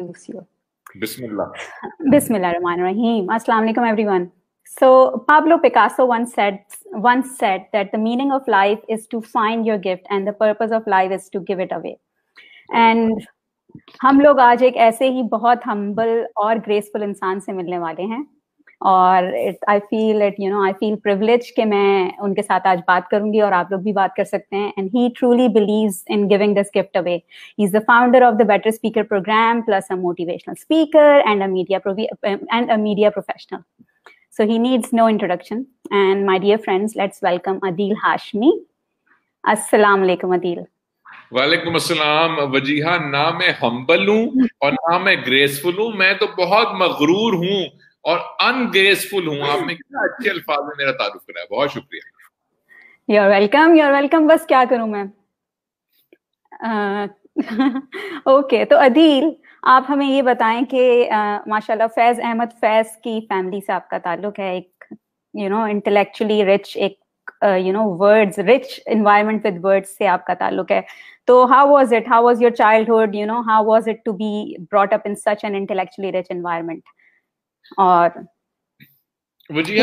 Bismillah. Bismillahirrahmanirrahim. Assalamu alaikum, everyone. So Pablo Picasso once said that the meaning of life is to find your gift and the purpose of life is to give it away. And हम लोग आज एक ऐसे ही बहुत humble और graceful इंसान से मिलने वाले हैं और I feel privileged कि मैं उनके साथ आज बात करूंगी और आप लोग भी बात कर सकते हैं. And he truly believes in giving this gift away. He's the founder of the Better Speaker program, plus a motivational speaker and a media professional. So he needs no introduction. And my dear friends, let's welcome Adil Hashmi. Assalamu alaikum, Adil. वालेकुम अस्सलाम वजीहा. ना मैं humble हूँ और ना मैं graceful हूँ, मैं तो बहुत मगरूर हूँ और अनग्रेसफुल हूँ. आपने कितना अच्छे अल्फाज में मेरा तारुफ कराया, बहुत शुक्रिया. You're welcome. बस क्या करूँ मैं. ओके, तो अदील, आप हमें ये बताएं कि माशाल्लाह फैज अहमद फैज की फैमिली से आपका ताल्लुक है. एक इंटेलेक्चुअली रिच, एक words rich environment with words से आपका ताल्लुक है. तो how was your childhood, how was it to be brought up in such an intellectually rich environment? और मुझे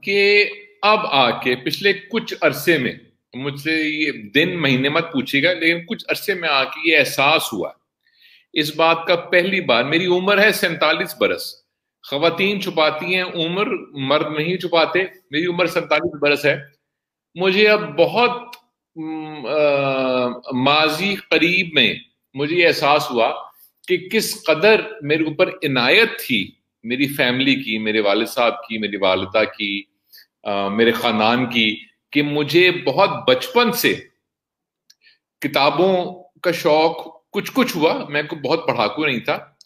कि अब आके पिछले कुछ अरसे में, मुझसे ये दिन महीने मत पूछिएगा, लेकिन कुछ अरसे में आके ये एहसास हुआ इस बात का. पहली बार, मेरी उम्र है 47 बरस. खवातीन छुपाती हैं उम्र, मर्द नहीं छुपाते. मेरी उम्र 47 बरस है. मुझे अब बहुत माजी करीब में मुझे एहसास हुआ कि किस कदर मेरे ऊपर इनायत थी मेरी फैमिली की, मेरे वालिद साहब की, मेरी वालिदा की, मेरे खानदान की, कि मुझे बहुत बचपन से किताबों का शौक कुछ कुछ हुआ. मैं को बहुत पढ़ाकू नहीं था,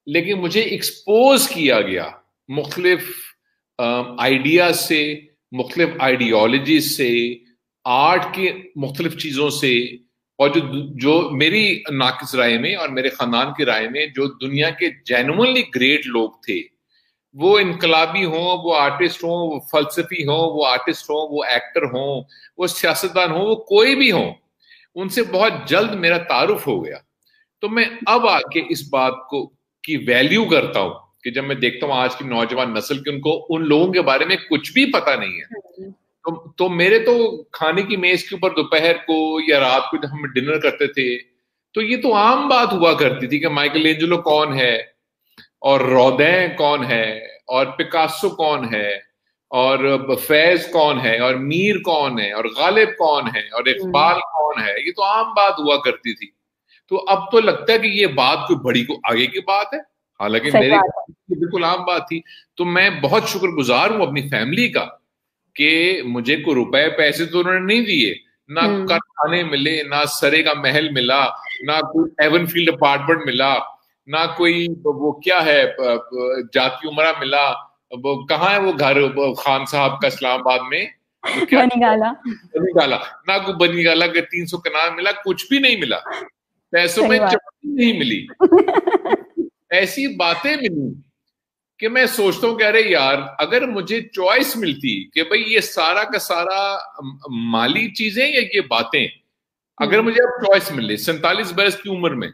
लेकिन मुझे एक्सपोज किया गया मुख्तलिफ आइडियाज से, मुख्तलिफ आइडियोलॉजी से, आर्ट की मुख्तलिफ चीज़ों से, और जो मेरी नाकिस राय में और मेरे खानदान की राय में जो दुनिया के जेन्युइनली ग्रेट लोग थे, वो इनकलाबी हों, वो आर्टिस्ट हों, वो फलसफी हों, वो आर्टिस्ट हों, वो एक्टर हों, वो सियासतदान हों, वो कोई भी हों, उनसे बहुत जल्द मेरा तारुफ हो गया. तो मैं अब आके इस बात को की वैल्यू करता हूं कि जब मैं देखता हूं आज की नौजवान नस्ल की, उनको उन लोगों के बारे में कुछ भी पता नहीं है. तो मेरे तो खाने की मेज के ऊपर दोपहर को या रात को जब हम डिनर करते थे, तो ये तो आम बात हुआ करती थी कि माइकल एंजेलो कौन है, और रौदैन कौन है, और पिकासो कौन है, और फैज कौन है, और मीर कौन है, और गालिब कौन है, और इकबाल कौन है. ये तो आम बात हुआ करती थी. तो अब तो लगता है कि ये बात कोई बड़ी को आगे की बात है, हालांकि मेरे बिल्कुल आम बात थी. तो मैं बहुत शुक्रगुजार हूं अपनी फैमिली का कि मुझे कोई रुपए पैसे तो उन्होंने नहीं दिए, ना कारखाने मिले, ना सरे का महल मिला, ना कोई एवन फील्ड अपार्टमेंट मिला, ना कोई वो क्या है जाती उमरा मिला. वो कहाँ है वो घर खान साहब का इस्लामाबाद में, बनीगाला, ना कोई बनीगाला के 300 कनाल मिला. कुछ भी नहीं मिला. पैसों में चपटी नहीं मिली. ऐसी बातें मिली कि मैं सोचता हूँ कि अरे यार, अगर मुझे चॉइस मिलती कि भाई ये सारा का सारा माली चीजें या ये बातें, अगर मुझे अब चॉइस मिले 47 बरस की उम्र में,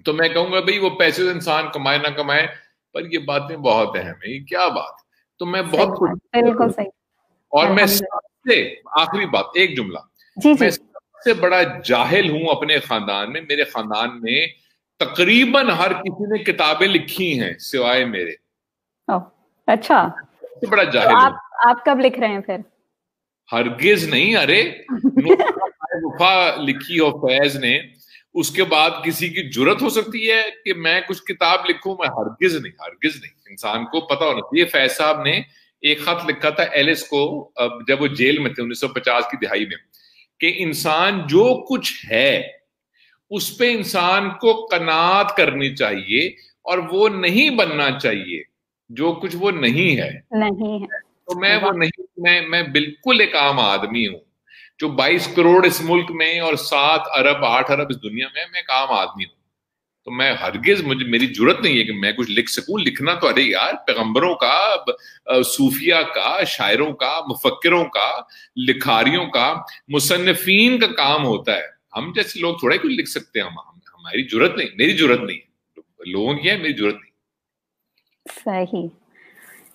तो मैं कहूंगा भाई वो पैसे तो इंसान कमाए ना कमाए, पर ये बातें बहुत अहम है. ये क्या बात. तो मैं बहुत खुश. बिल्कुल सही. और मैं सबसे आखिरी बात, एक जुमला, मैं सबसे बड़ा जाहिल हूं अपने खानदान में. मेरे खानदान में तकरीबन हर किसी ने किताबें लिखी हैं सिवाय मेरे. अच्छा, सबसे बड़ा जाहिल. तो आप कब लिख रहे हैं फिर? हरगिज नहीं. अरे वफा लिखी हो फैज ने, उसके बाद किसी की जुर्रत हो सकती है कि मैं कुछ किताब लिखूं? मैं हरगिज नहीं. इंसान को पता होना चाहिए. फैज साहब ने एक खत लिखा था एलिस को जब वो जेल में थे 1950 की दिहाई में, कि इंसान जो कुछ है उस पे इंसान को कनात करनी चाहिए और वो नहीं बनना चाहिए जो कुछ वो नहीं है. तो मैं वो नहीं, मैं बिल्कुल एक आम आदमी हूं जो 22 करोड़ इस मुल्क में और 7 अरब 8 अरब इस दुनिया में. मैं एक आम आदमी हूं. तो मैं हरगिज, मेरी जरूरत नहीं है कि मैं कुछ लिख सकूं. लिखना तो अरे यार पैगंबरों का, सूफिया का, शायरों का, मुफक्किरों का, लिखारियों का, मुसन्निफीन का काम होता है. हम जैसे लोग थोड़ा कुछ लिख सकते हैं. हमारी जरूरत नहीं, मेरी जरूरत नहीं. लोगों की है, मेरी जरूरत नहीं। सही।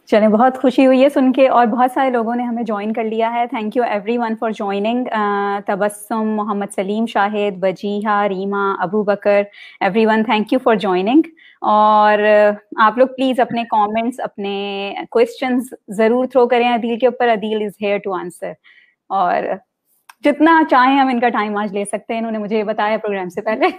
चलें, बहुत खुशी हुई है सुन के, और बहुत सारे लोगों ने हमें ज्वाइन कर लिया है। Thank you everyone for joining. Tabassum, Mohammad Salim Shahid, Wajiha, Reema, Abu Bakar, everyone thank you for joining. और आप लोग प्लीज अपने कमेंट्स, अपने क्वेश्चंस जरूर थ्रो करें अदील के ऊपर। Adeel is here to answer, और जितना चाहें हम इनका टाइम आज ले सकते हैं, इन्होंने मुझे ये बताया प्रोग्राम से पहले।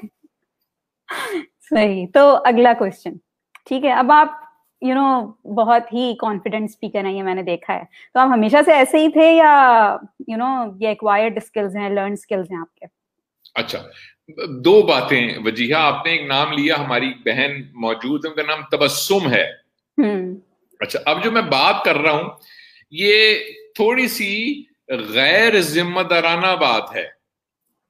सही, तो अगला क्वेश्चन। ठीक है, अब आप बहुत ही कॉन्फिडेंट स्पीकर हैं, ये मैंने देखा है। तो आप हमेशा से ऐसे ही थे, या ये एक्वायर्ड स्किल्स हैं, लर्न स्किल्स हैं आपके? अच्छा, दो बातें वजीहा, आपने एक नाम लिया, हमारी बहन मौजूद है, उनका नाम तबस्सुम है। अच्छा, अब जो मैं बात कर रहा हूं ये थोड़ी सी गैर जिम्मेदाराना बात है,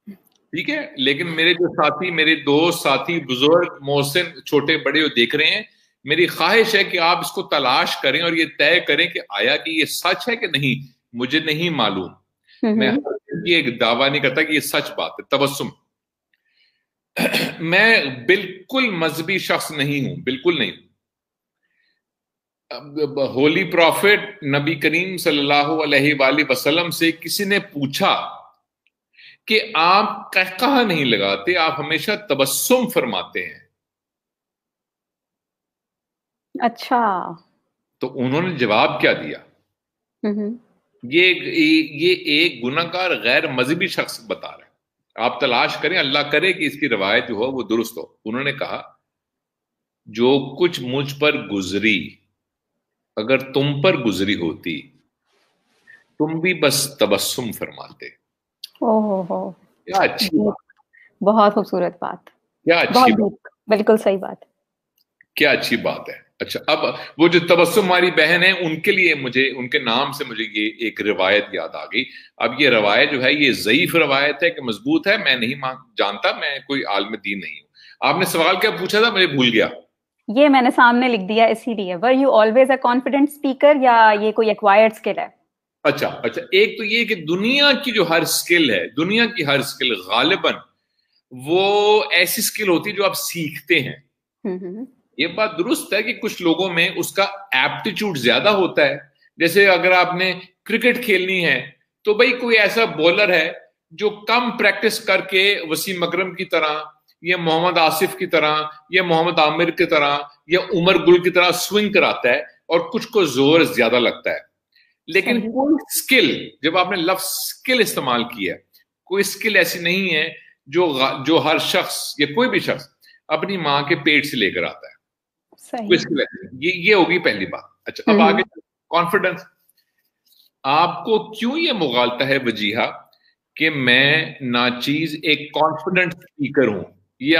ठीक है, लेकिन मेरे जो साथी, मेरे दोस्त साथी, बुजुर्ग, मोहसिन, छोटे बड़े जो देख रहे हैं, मेरी ख्वाहिश है कि आप इसको तलाश करें और ये तय करें कि आया कि ये सच है कि नहीं। मुझे नहीं मालूम, मैं ये एक दावा नहीं करता कि ये सच बात है। तबस्सुम, मैं बिल्कुल मजहबी शख्स नहीं हूं, बिल्कुल नहीं। होली प्रॉफिट नबी करीम सल्लल्लाहु अलैहि वसल्लम से किसी ने पूछा कि आप कहकहा नहीं लगाते, आप हमेशा तबस्सुम फरमाते हैं। अच्छा। तो उन्होंने जवाब क्या दिया? ये एक गुनाहगार गैर मजहबी शख्स बता रहा है। आप तलाश करें, अल्लाह करे कि इसकी रवायत जो हो वो दुरुस्त हो। उन्होंने कहा, जो कुछ मुझ पर गुजरी अगर तुम पर गुजरी होती, तुम भी बस तबस्सुम फरमाते। ओहो, क्या अच्छी बात, बहुत खूबसूरत बात, क्या अच्छी बात, बिल्कुल सही बात, क्या अच्छी बात है। अच्छा, अब वो जो तबस्सुम हमारी बहन है, उनके लिए मुझे, उनके नाम से मुझे ये एक रिवायत याद आ गई। अब ये रवायत जो है, ये ज़ईफ रवायत है कि मजबूत है, मैं नहीं जानता, मैं कोई आलिम दीन नहीं हूं। आपने सवाल क्या पूछा था, मुझे भूल गया। ये मैंने सामने लिख दिया इसीलिए। Were you always a confident speaker, या ये कोई एक्वायर्ड स्किल है? अच्छा अच्छा, एक तो ये कि दुनिया की जो हर स्किल है, दुनिया की हर स्किल गालिबन वो ऐसी स्किल होती है जो आप सीखते हैं। ये बात दुरुस्त है कि कुछ लोगों में उसका एप्टीट्यूड ज्यादा होता है। जैसे अगर आपने क्रिकेट खेलनी है, तो भाई कोई ऐसा बॉलर है जो कम प्रैक्टिस करके वसीम अकरम की तरह, या मोहम्मद आसिफ की तरह, या मोहम्मद आमिर की तरह, या उमर गुल की तरह स्विंग कराता है, और कुछ को जोर ज्यादा लगता है। लेकिन कोई स्किल, जब आपने लफ्ज स्किल इस्तेमाल किया, कोई स्किल ऐसी नहीं है जो हर शख्स या कोई भी शख्स अपनी मां के पेट से लेकर आता है। कोई स्किल ऐसी, ये होगी पहली बात। अच्छा, अब आगे कॉन्फिडेंस। आपको क्यों ये मुगालता है वजीहा कि मैं नाचीज एक कॉन्फिडेंट स्पीकर हूं? ये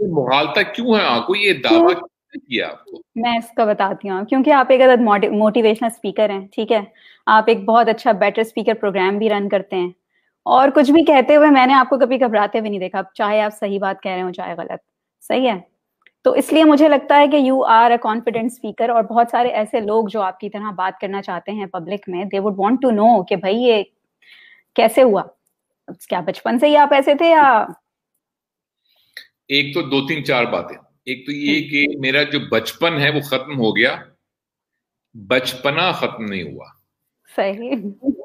मुगालता क्यों है आपको, ये दावा क्यों किया आपको? मैं इसका बताती हूँ। क्योंकि आप एक अदद मोटिवेशनल स्पीकर हैं, ठीक है। आप एक बहुत अच्छा बेटर स्पीकर प्रोग्राम भी रन करते हैं, और कुछ भी कहते हुए मैंने आपको कभी घबराते हुए नहीं देखा, चाहे आप सही बात कह रहे हो चाहे गलत। सही है, तो इसलिए मुझे लगता है कि you are a confident speaker, और बहुत सारे ऐसे लोग जो आपकी तरह बात करना चाहते हैं पब्लिक में, they would want to know कि भाई ये कैसे हुआ, क्या बचपन से ही आप ऐसे थे, या? एक तो दो तीन चार बातें। एक तो ये कि मेरा जो बचपन है वो खत्म हो गया, बचपना खत्म नहीं हुआ। सही।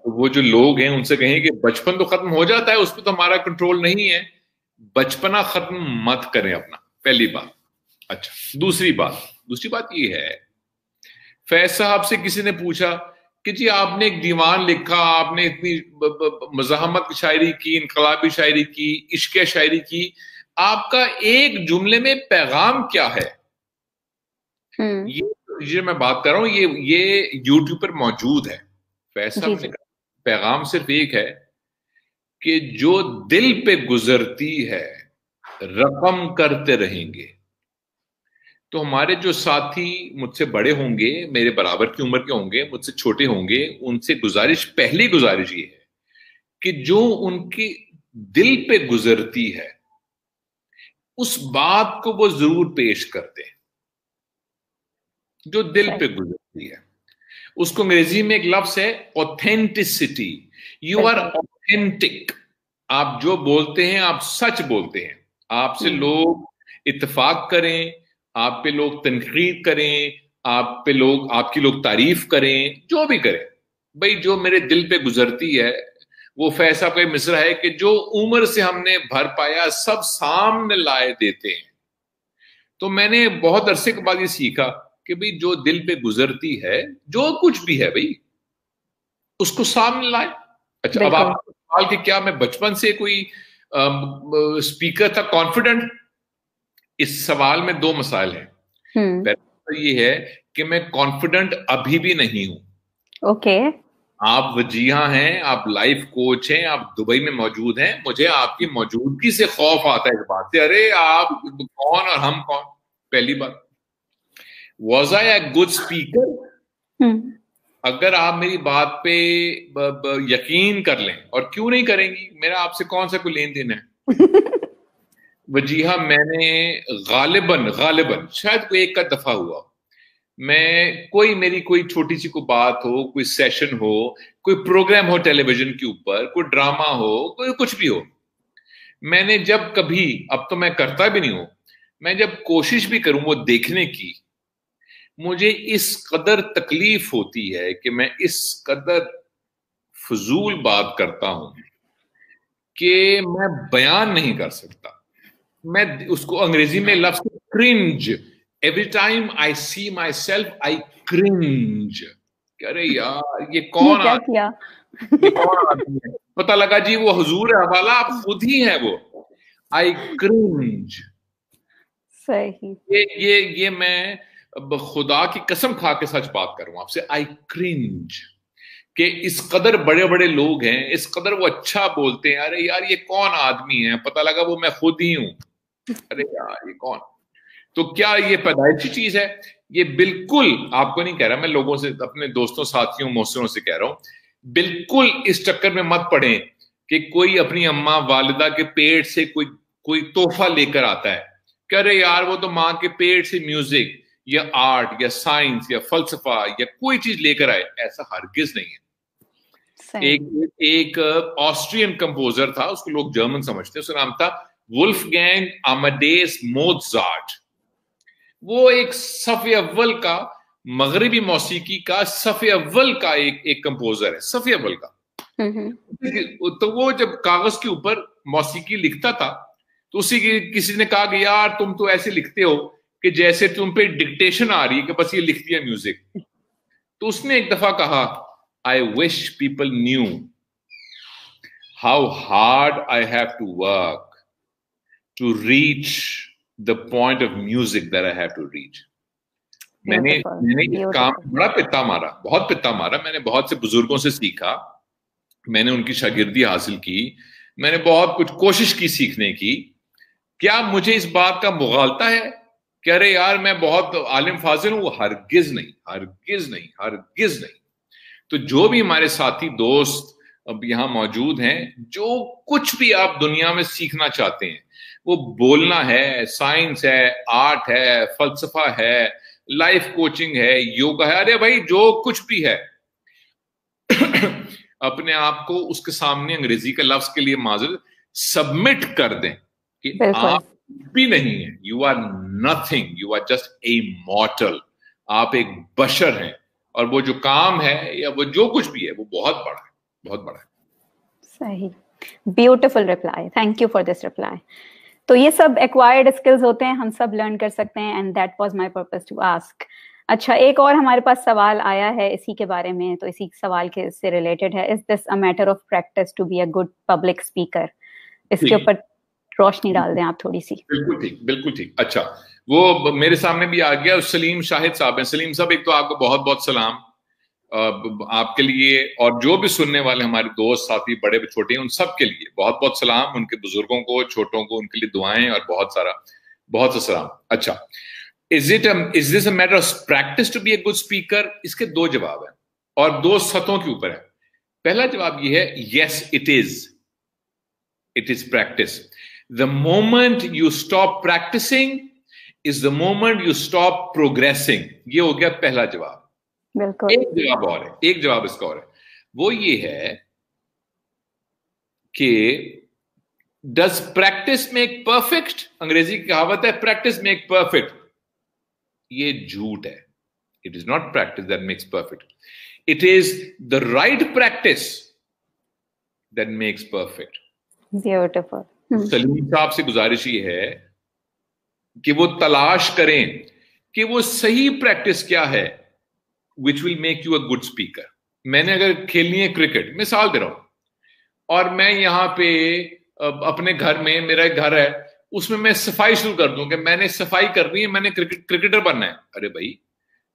वो जो लोग हैं उनसे कहें कि बचपन तो खत्म हो जाता है, उस पर तो हमारा कंट्रोल नहीं है, बचपना खत्म मत करें अपना, पहली बात। अच्छा, दूसरी बात ये है, फैज साहब से किसी ने पूछा कि जी आपने एक दीवान लिखा, आपने इतनी मज़ाहमत की शायरी की, इनकलाबी शायरी की, इश्क शायरी की, आपका एक जुमले में पैगाम क्या है? ये मैं बात कर रहा हूं, ये यूट्यूब पर मौजूद है। फैज साहब ने कहा, पैगाम सिर्फ एक है कि जो दिल पे गुजरती है रकम करते रहेंगे। तो हमारे जो साथी मुझसे बड़े होंगे, मेरे बराबर की उम्र के होंगे, मुझसे छोटे होंगे, उनसे पहली गुजारिश ये है कि जो उनकी दिल पे गुजरती है उस बात को वो जरूर पेश करते हैं, जो दिल पे गुजरती है। उसको अंग्रेजी में एक लफ्ज है ऑथेंटिसिटी। यू आर ऑथेंटिक, आप जो बोलते हैं आप सच बोलते हैं। आपसे लोग इत्तेफाक करें, आप पे लोग तनकीद करें, आप पे लोग आपकी लोग तारीफ करें, जो भी करें, भाई जो मेरे दिल पे गुजरती है वो फैज साहब का मिसरा है कि जो उम्र से हमने भर पाया सब सामने लाए देते हैं। तो मैंने बहुत अरसे के बाद ये सीखा कि भाई जो दिल पे गुजरती है, जो कुछ भी है भाई, उसको सामने लाए। अच्छा, अब आप सवाल कि क्या मैं बचपन से कोई स्पीकर था कॉन्फिडेंट, इस सवाल में दो मसाइल हैं। पहला तो ये है कि मैं कॉन्फिडेंट अभी भी नहीं हूं। ओके। आप वजीहा हैं, आप लाइफ कोच हैं, आप दुबई में मौजूद हैं, मुझे आपकी मौजूदगी से खौफ आता है इस बात से, अरे आप कौन और हम कौन। पहली बात, was I a good speaker? अगर आप मेरी बात पे यकीन कर लें, और क्यों नहीं करेंगी, मेरा आपसे कौन सा कोई लेन देन है। वजीहा मैंने गालिबन शायद कोई एक का दफा हुआ, मैं कोई मेरी कोई छोटी सी कोई बात हो, कोई सेशन हो, कोई प्रोग्राम हो टेलीविजन के ऊपर, कोई ड्रामा हो, कोई कुछ भी हो, मैंने जब कभी, अब तो मैं करता भी नहीं हूं, मैं जब कोशिश भी करूं वो देखने की, मुझे इस कदर तकलीफ होती है कि मैं इस कदर फजूल बात करता हूं कि मैं बयान नहीं कर सकता। मैं उसको अंग्रेजी में लफ्ज cringe, every time I see myself I cringe. अरे यार ये कौन क्या किया? ये कौन आदमी है? पता लगा जी वो हुजूर है वाला, आप खुद ही है वो। आई क्रिंज। सही। ये मैं खुदा की कसम खा के सच बात करूं आपसे, आई क्रिंज कि इस कदर बड़े बड़े लोग हैं, इस कदर वो अच्छा बोलते हैं, अरे यार ये कौन आदमी है, पता लगा वो मैं खुद ही हूं। अरे यार ये कौन। तो क्या ये पैदाइशी चीज है? ये बिल्कुल आपको नहीं कह रहा, मैं लोगों से, अपने दोस्तों साथियों मोहसिनों से कह रहा हूं, बिल्कुल इस चक्कर में मत पड़े कि कोई अपनी अम्मा वालिदा के पेट से कोई कोई तोहफा लेकर आता है कि अरे यार वो तो मां के पेट से म्यूजिक या आर्ट या साइंस या फलसफा या कोई चीज लेकर आए। ऐसा हरगिज नहीं है। एक ऑस्ट्रियन कंपोजर था, उसको लोग जर्मन समझते हैं, उसका नाम था वुल्फगैंग अमाडेस मोज़ार्ट। वो एक सफ़े अव्वल का मगरबी मौसीकी का सफ़े अव्वल का एक कंपोजर है, सफ़े अव्वल का। तो वो जब कागज के ऊपर मौसीकी लिखता था तो उसी की किसी ने कहा कि यार तुम तो ऐसे लिखते हो कि जैसे तुम पे डिक्टेशन आ रही है कि बस ये लिख दिया म्यूजिक। तो उसने एक दफा कहा, I wish people knew how hard I have to work to reach the point of music that I have to reach. मैंने इस काम बड़ा पिता मारा, बहुत पिता मारा। मैंने बहुत से बुजुर्गों से सीखा, मैंने उनकी शागिर्दी हासिल की, मैंने बहुत कुछ कोशिश की सीखने की। क्या मुझे इस बात का मुगालता है कि अरे यार मैं बहुत आलिम फाजिल हूं? हरगिज नहीं, हरगिज नहीं, हरगिज नहीं। तो जो भी हमारे साथी दोस्त अब यहां मौजूद हैं, जो कुछ भी आप दुनिया में सीखना चाहते हैं, वो बोलना है, साइंस है, आर्ट है, फलसफा है, लाइफ कोचिंग है, योगा है, अरे भाई जो कुछ भी है अपने आप को उसके सामने अंग्रेजी के लफ्ज के लिए माजूद सबमिट कर दें कि आप भी नहीं है, you are nothing, you are just a mortal. आप एक बशर हैं और वो जो काम है या वो जो कुछ भी है वो बहुत बड़ा है, बहुत बड़ा है। सही, beautiful reply, thank you for this reply. तो ये सब एक्वायर्ड स्किल्स होते हैं, हम सब लर्न कर सकते हैं, and that was my purpose to ask. अच्छा, एक और हमारे पास सवाल आया है इसी के बारे में, तो इसी सवाल के से रिलेटेड है, is this a matter of practice to be a good public speaker? इसके ऊपर रोशनी डाल दें आप थोड़ी सी। बिल्कुल ठीक, बिल्कुल ठीक। अच्छा, वो मेरे सामने भी आ गया, सलीम शाहिद साहब हैं। सलीम साहब, एक तो आपको बहुत बहुत सलाम आपके लिए, और जो भी सुनने वाले हमारे दोस्त साथी बड़े छोटे हैं उन सब के लिए बहुत बहुत सलाम, उनके बुजुर्गों को, छोटों को, उनके लिए दुआएं और बहुत सा सलाम। अच्छा, is this a matter of practice to be a good speaker? इसके दो जवाब हैं और दो सतहों के ऊपर है। पहला जवाब ये है, yes it is practice. The moment you stop practising is the moment you stop progressing. ये हो गया पहला जवाब। बिल्कुल। एक जवाब और है, एक जवाब इसका और है, वो ये है कि डज प्रैक्टिस मेक परफेक्ट? अंग्रेजी की कहावत है, प्रैक्टिस मेक परफेक्ट। ये झूठ है. It is not practice that makes perfect. It is the right practice that makes perfect. Beautiful. Salim साहब से गुजारिश ये है कि वो तलाश करें कि वो सही प्रैक्टिस क्या है which will make you a good speaker. मैंने अगर खेलनी है क्रिकेट, मिसाल दे रहा हूं, और मैं यहां पे अपने घर में, मेरा एक घर है, उसमें मैं सफाई शुरू कर दूं कि मैंने सफाई करनी है, मैंने क्रिकेटर बनना है. अरे भाई,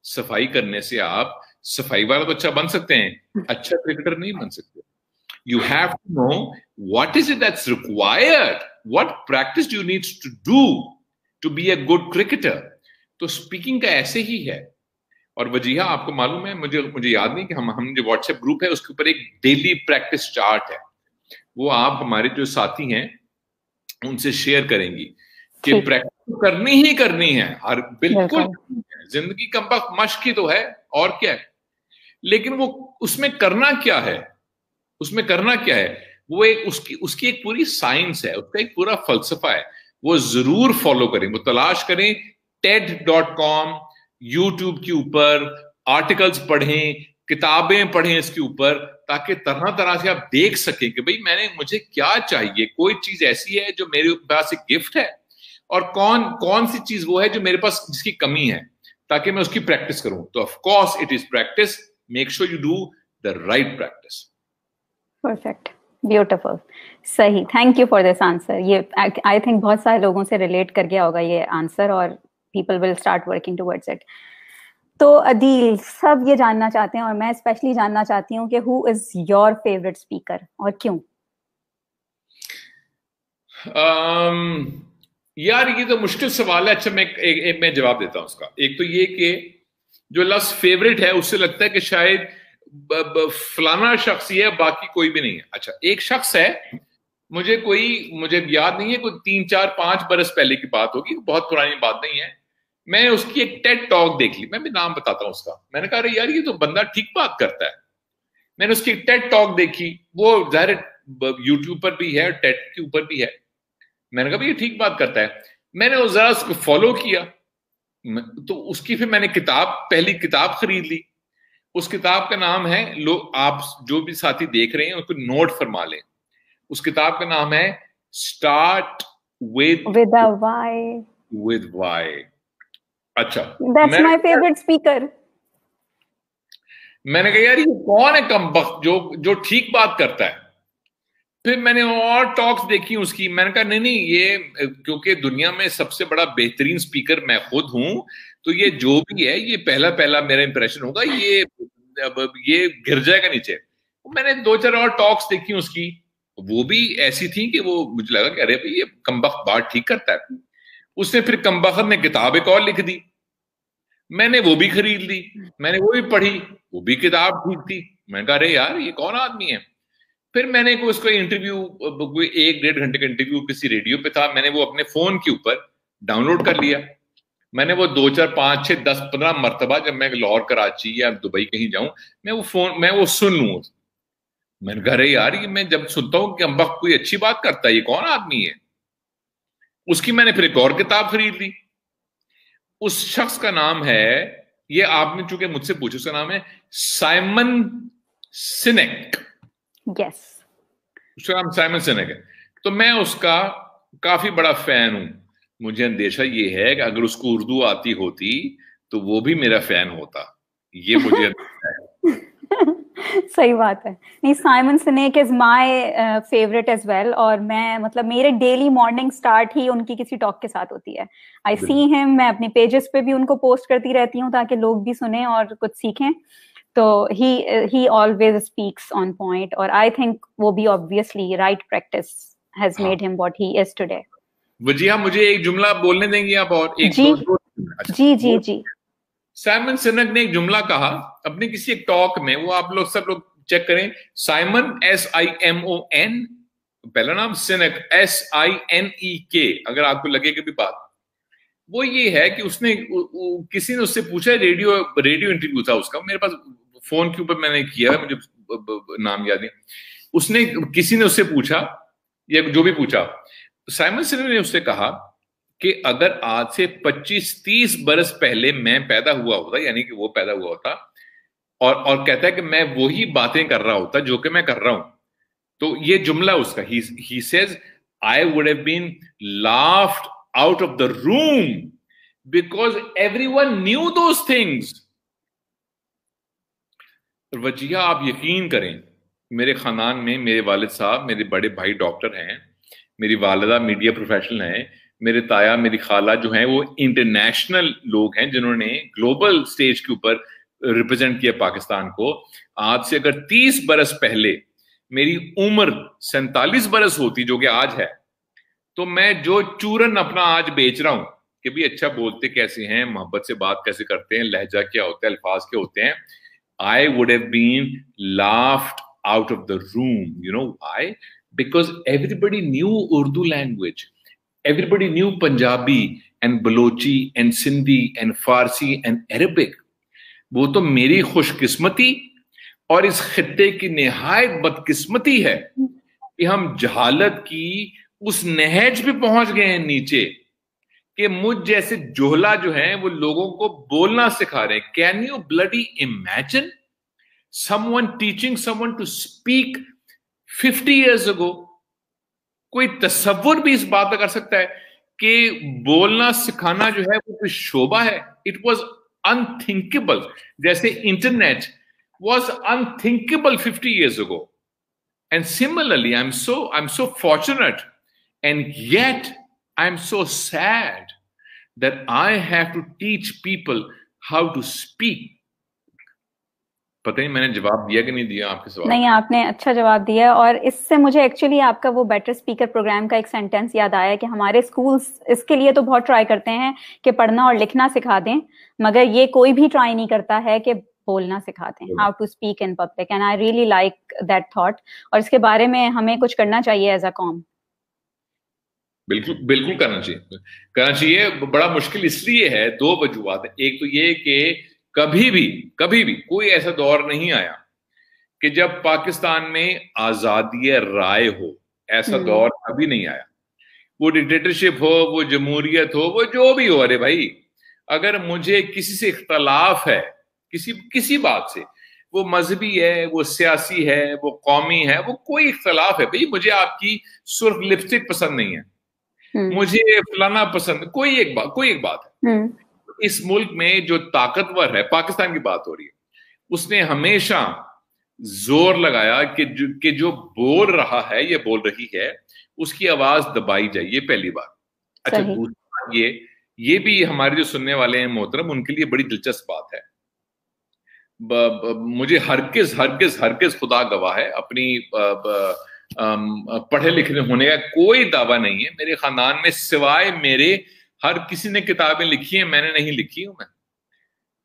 सफाई करने से आप सफाई वाला तो अच्छा बन सकते हैं, अच्छा क्रिकेटर नहीं बन सकते. You have to know what is it that's required, what practice do you need to do to be a good cricketer. तो स्पीकिंग का ऐसे ही है. और वजीहा, आपको मालूम है, मुझे याद नहीं कि हम जो व्हाट्सएप ग्रुप है उसके ऊपर एक डेली प्रैक्टिस चार्ट है, वो आप हमारे जो साथी हैं उनसे शेयर करेंगी कि प्रैक्टिस करनी है हर, बिल्कुल. जिंदगी कम मश्क ही तो है, और क्या है. लेकिन वो उसमें करना क्या है, वो एक उसकी एक पूरी साइंस है, उसका एक पूरा फलसफा है. वो जरूर फॉलो करें, वो तलाश करें. TED.com, YouTube के ऊपर आर्टिकल्स पढ़ें, किताबें पढ़ें इसके ऊपर, ताकि तरह तरह से आप देख सकें कि भाई मुझे क्या चाहिए, कोई चीज ऐसी है जो मेरे पास एक गिफ्ट है, और कौन सी चीज वो है जो मेरे पास जिसकी कमी है, ताकि मैं उसकी प्रैक्टिस करूं. तो of course it is practice. Make sure you do the right practice. Perfect, beautiful, सही. Thank you for this answer. ये आई थिंक बहुत सारे लोगों से रिलेट कर गया होगा ये आंसर, और people will start working towards it. तो अदील, सब ये जानना चाहते हैं, और मैं स्पेशली जानना चाहती हूँ कि who is your favourite speaker और क्यों? यार, ये तो मुश्किल सवाल है. अच्छा, मैं जवाब देता हूं उसका. एक तो ये कि जो लफ्ज फेवरेट है उससे लगता है कि शायद फलाना शख्स ही है, बाकी कोई भी नहीं है. अच्छा, एक शख्स है, मुझे याद नहीं है, कोई 3, 4, 5 बरस पहले की बात होगी, बहुत पुरानी बात नहीं है. मैं उसकी एक टेड टॉक देख ली, मैं भी नाम बताता हूं उसका. मैंने कहा, अरे यार, ये तो बंदा ठीक बात करता है. मैंने उसकी एक टेड टॉक देखी, वो जाहिर यूट्यूब पर भी है, टेड के ऊपर भी है. मैंने कहा, ये ठीक बात करता है. मैंने वो जरा उसको फॉलो किया, तो उसकी फिर मैंने पहली किताब खरीद ली. उस किताब का नाम है, आप जो भी साथी देख रहे हैं उसको नोट फरमा लें. उस किताब का नाम है स्टार्ट विद व्हाई. अच्छा, दैट्स माय फेवरेट स्पीकर. मैंने कहा, यार, ये कौन है कमबख्त जो ठीक बात करता है. फिर मैंने और टॉक्स देखी उसकी. मैंने कहा, नहीं, ये क्योंकि दुनिया में सबसे बड़ा बेहतरीन स्पीकर मैं खुद हूं, तो ये जो भी है, ये पहला मेरा इंप्रेशन होगा, ये गिर जाएगा नीचे. मैंने 2-4 और टॉक्स देखी उसकी, वो भी ऐसी थी कि वो मुझे लगा कि अरे भाई, ये कमबख्त बात ठीक करता है. उसने फिर कमबख्त ने किताब एक और लिख दी, मैंने वो भी खरीद ली, मैंने वो भी पढ़ी, वो भी किताब ठीक थी. मैंने कहा, अरे यार, ये कौन आदमी है. फिर मैंने उसको इंटरव्यू, कोई 1-1.5 घंटे का इंटरव्यू किसी रेडियो पे था, मैंने वो अपने फोन के ऊपर डाउनलोड कर लिया. मैंने वो 2, 4, 5, 6, 10, 15 मरतबा, जब मैं लाहौर, कराची या दुबई कहीं जाऊं, मैं वो सुन लूं. मैंने कहा, अरे यार, ये मैं जब सुनता हूं कि कमबख्त कोई अच्छी बात करता है, ये कौन आदमी है. उसकी मैंने फिर एक और किताब खरीद ली. उस शख्स का नाम है, ये आपने चूंकि मुझसे पूछा, उसका नाम है साइमन सिनेक. यस, उसका नाम साइमन सिनेक है. तो मैं उसका काफी बड़ा फैन हूं. मुझे अंदेशा ये है कि अगर उसको उर्दू आती होती तो वो भी मेरा फैन होता. ये मुझे सही बात है. नहीं, Simon Sinek is my favourite as well. और मैं, मतलब, मेरे डेली मॉर्निंग स्टार्ट ही उनकी किसी टॉक के साथ होती है. आई सी हिम, मैं अपनी पेजेस पे भी उनको पोस्ट करती रहती हूँ ताकि लोग भी सुने और कुछ सीखें. तो he always speaks on point, और I think वो भी obviously right practice has made him what he is today. Wajiha, मुझे एक जुमला बोलने देंगे आप? और एक जी. साइमन सिनेक ने एक जुमला कहा अपने किसी एक टॉक में, वो आप लोग सब लोग चेक करें. साइमन SIMON, पहला नाम, सिनेक SINEK. अगर आपको लगे कि भी बात, वो ये है कि उसने किसी ने उससे पूछा, रेडियो इंटरव्यू था उसका, मेरे पास फोन के ऊपर मैंने किया है, मुझे नाम याद नहीं. किसी ने उससे पूछा, या जो भी पूछा, साइमन सिनेक ने उससे कहा कि अगर आज से 25-30 बरस पहले मैं पैदा हुआ होता, यानी कि वो पैदा हुआ होता, और कहता है कि मैं वही बातें कर रहा होता जो कि मैं कर रहा हूं, तो ये जुमला उसका, he says I would have been laughed out of the room because everyone knew those things. वजिया आप यकीन करें, मेरे खानदान में मेरे वालिद साहब, मेरे बड़े भाई डॉक्टर हैं, मेरी वालिदा मीडिया प्रोफेशनल हैं, मेरे ताया मेरी खाला जो हैं वो इंटरनेशनल लोग हैं जिन्होंने ग्लोबल स्टेज के ऊपर रिप्रेजेंट किया पाकिस्तान को। आज से अगर 30 बरस पहले मेरी उम्र 47 बरस होती, जो कि आज है, तो मैं जो चूरन अपना आज बेच रहा हूं कि भी अच्छा बोलते कैसे हैं, मोहब्बत से बात कैसे करते हैं, लहजा क्या होता है, अल्फाज क्या होते हैं, I would have been laughed out of the room. You know why? Because everybody knew Urdu language. Everybody knew Punjabi and Balochi and Sindhi and Farsi and Arabic. वो तो मेरी खुशकिस्मती और इस खित्ते की निहायत बदकिस्मती है कि हम जहालत की उस नहज पे पहुंच गए हैं नीचे, कि मुझ जैसे जोहला जो हैं वो लोगों को बोलना सिखा रहे हैं। Can you bloody imagine someone teaching someone to speak 50 years ago? कोई तसव्वुर भी इस बात का कर सकता है कि बोलना सिखाना जो है वो कोई शोभा है? इट वॉज अनथिंकेबल, जैसे internet was unthinkable 50 years ago. And similarly, I'm so fortunate, and yet I'm so sad that I have to teach people how to speak. पता नहीं मैंने जवाब दिया कि नहीं दिया आपके सवाल? नहीं, आपने अच्छा जवाब दिया। और इससे मुझे एक्चुअली आपका वो बेटर स्पीकर प्रोग्राम का एक सेंटेंस याद आया कि हमारे स्कूल्स इसके लिए तो बहुत ट्राई करते हैं कि पढ़ना और लिखना सिखा दें, मगर ये कोई भी ट्राई नहीं करता है कि बोलना सिखाते हैं, how to speak in public. And I really like that thought, और इसके बारे में हमें कुछ करना चाहिए एज अ कॉम। बिल्कुल बिल्कुल करना चाहिए। बड़ा मुश्किल इसलिए है, दो वजूहात है। एक तो ये कि कभी भी कोई ऐसा दौर नहीं आया कि जब पाकिस्तान में आजादी राय हो, ऐसा दौर कभी नहीं आया। वो डिक्टेटरशिप हो, वो जमहूरियत हो, वो जो भी हो, अरे भाई अगर मुझे किसी से इख्तलाफ है, किसी बात से, वो मजहबी है, वो सियासी है, वो कौमी है, वो कोई इख्तलाफ है, भाई मुझे आपकी सुर्ख लिपस्टिक पसंद नहीं है, मुझे फलाना पसंद, कोई एक बात है। इस मुल्क में जो ताकतवर है, पाकिस्तान की बात हो रही है, उसने हमेशा जोर लगाया कि जो बोल रहा है या बोल रही है उसकी आवाज दबाई जाए, ये पहली बात। अच्छा, दूसरी बात ये भी हमारे जो सुनने वाले हैं मोहतरम, उनके लिए बड़ी दिलचस्प बात है। मुझे हरगिज खुदा गवाह है, अपनी पढ़े लिखे होने का कोई दावा नहीं है। मेरे खानदान में सिवाय मेरे हर किसी ने किताबें लिखी हैं, मैंने नहीं लिखी हूं मैं।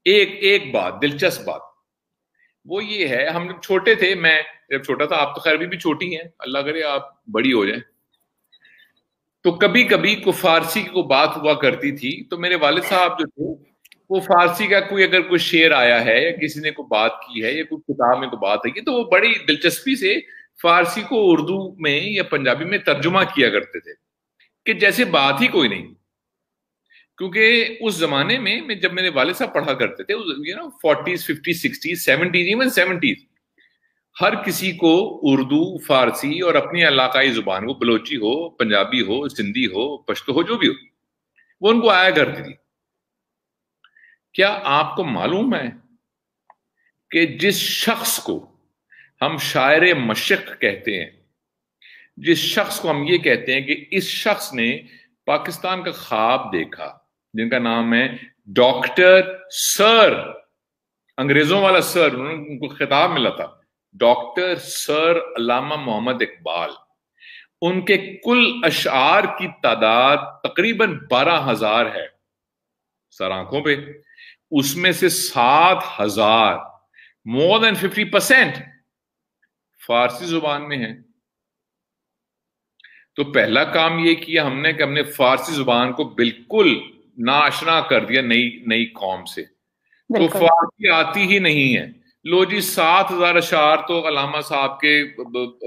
एक बात, दिलचस्प बात, वो ये है, हम जब छोटे थे, मैं जब छोटा था, आप तो खैर भी छोटी हैं, अल्लाह करे आप बड़ी हो जाए, तो कभी कभी को फारसी की को बात हुआ करती थी, तो मेरे वालिद साहब जो थे वो फारसी का अगर कोई शेर आया है या किसी ने कोई बात की है या कोई किताब में कोई बात है, तो वो बड़ी दिलचस्पी से फारसी को उर्दू में या पंजाबी में तर्जुमा किया करते थे कि जैसे बात ही कोई नहीं। क्योंकि उस जमाने में जब मेरे वालिद साहब पढ़ा करते थे, 40s 50s 60s 70s even 70s, हर किसी को उर्दू, फारसी और अपनी इलाकाई जुबान, वो बलोची हो, पंजाबी हो, सिंधी हो, पश्तो हो, जो भी हो, वो उनको आया करती थी। क्या आपको मालूम है कि जिस शख्स को हम शायर मशक कहते हैं, जिस शख्स को हम ये कहते हैं कि इस शख्स ने पाकिस्तान का ख्वाब देखा, जिनका नाम है डॉक्टर सर, अंग्रेजों वाला सर, उनको खिताब मिला था, डॉक्टर सर अल्लामा मोहम्मद इकबाल, उनके कुल अशआर की तादाद तकरीबन 12,000 है सर आंखों पे, उसमें से 7,000, मोर देन 50% फारसी जुबान में है। तो पहला काम ये किया हमने कि हमने फारसी जुबान को बिल्कुल नाआशना कर दिया नई कौम से। तो फारसी आती ही नहीं है, लो जी 7,000 अशार तो अल्लामा साहब के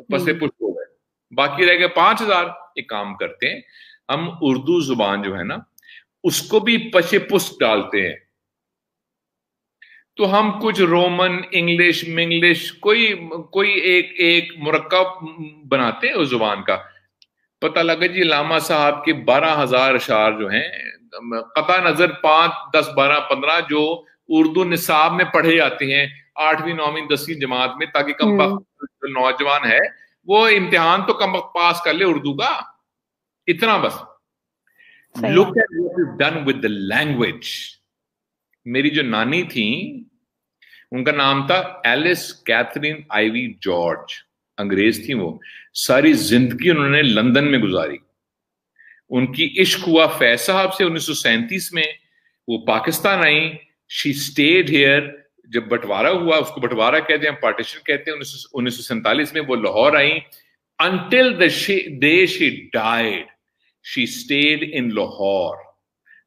पसे पुष्ट हो गए, बाकी रह गए 5,000। एक काम करते हैं, हम उर्दू जुबान जो है ना उसको भी पशे पुस्त डालते हैं। तो हम कुछ रोमन, इंग्लिश, मिंग्लिश, कोई एक एक मुरक्कब बनाते हैं उस जुबान का। पता लगा जी लामा साहब के 12,000 अशार जो हैं, कता नजर 5, 10, 12, 15 जो उर्दू निसाब में पढ़े जाते हैं 8वीं, 9वीं, 10वीं जमात में, ताकि कम वक्त जो नौजवान है वो इम्तिहान तो कम वक्त पास कर ले उर्दू का, इतना बस। Look at what is done with the language. मेरी जो नानी थी उनका नाम था एलिस कैथरीन आईवी जॉर्ज, अंग्रेज थी वो। सारी जिंदगी उन्होंने लंदन में गुजारी। उनकी इश्क हुआ फैज साहब से 1937 में, वो पाकिस्तान आई। She stayed here. जब बंटवारा हुआ, उसको बंटवारा कहते हैं, पार्टीशन कहते हैं, 1947 में वो लाहौर आई। Until the day she died she stayed in Lahore.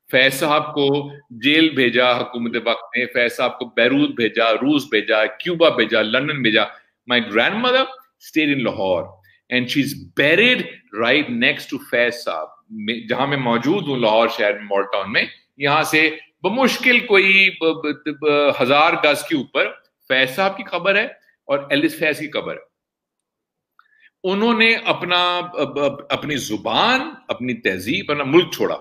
Faiz साहब को जेल भेजा हुकूमत वक्त ने, फैज साहब को बैरूत भेजा, रूस भेजा, क्यूबा भेजा, लंदन भेजा। My grandmother stayed in Lahore and she is buried right next to Faiz sahab, जहां मैं मौजूद हूं लाहौर शहर में, मॉल टाउन में। यहां से बमुश्किल कोई 1000 गज के ऊपर फैज साहब की खबर है और एलिस फैज की खबर है। उन्होंने अपनी जुबान, अपनी तहजीब, अपना मुल्क छोड़ा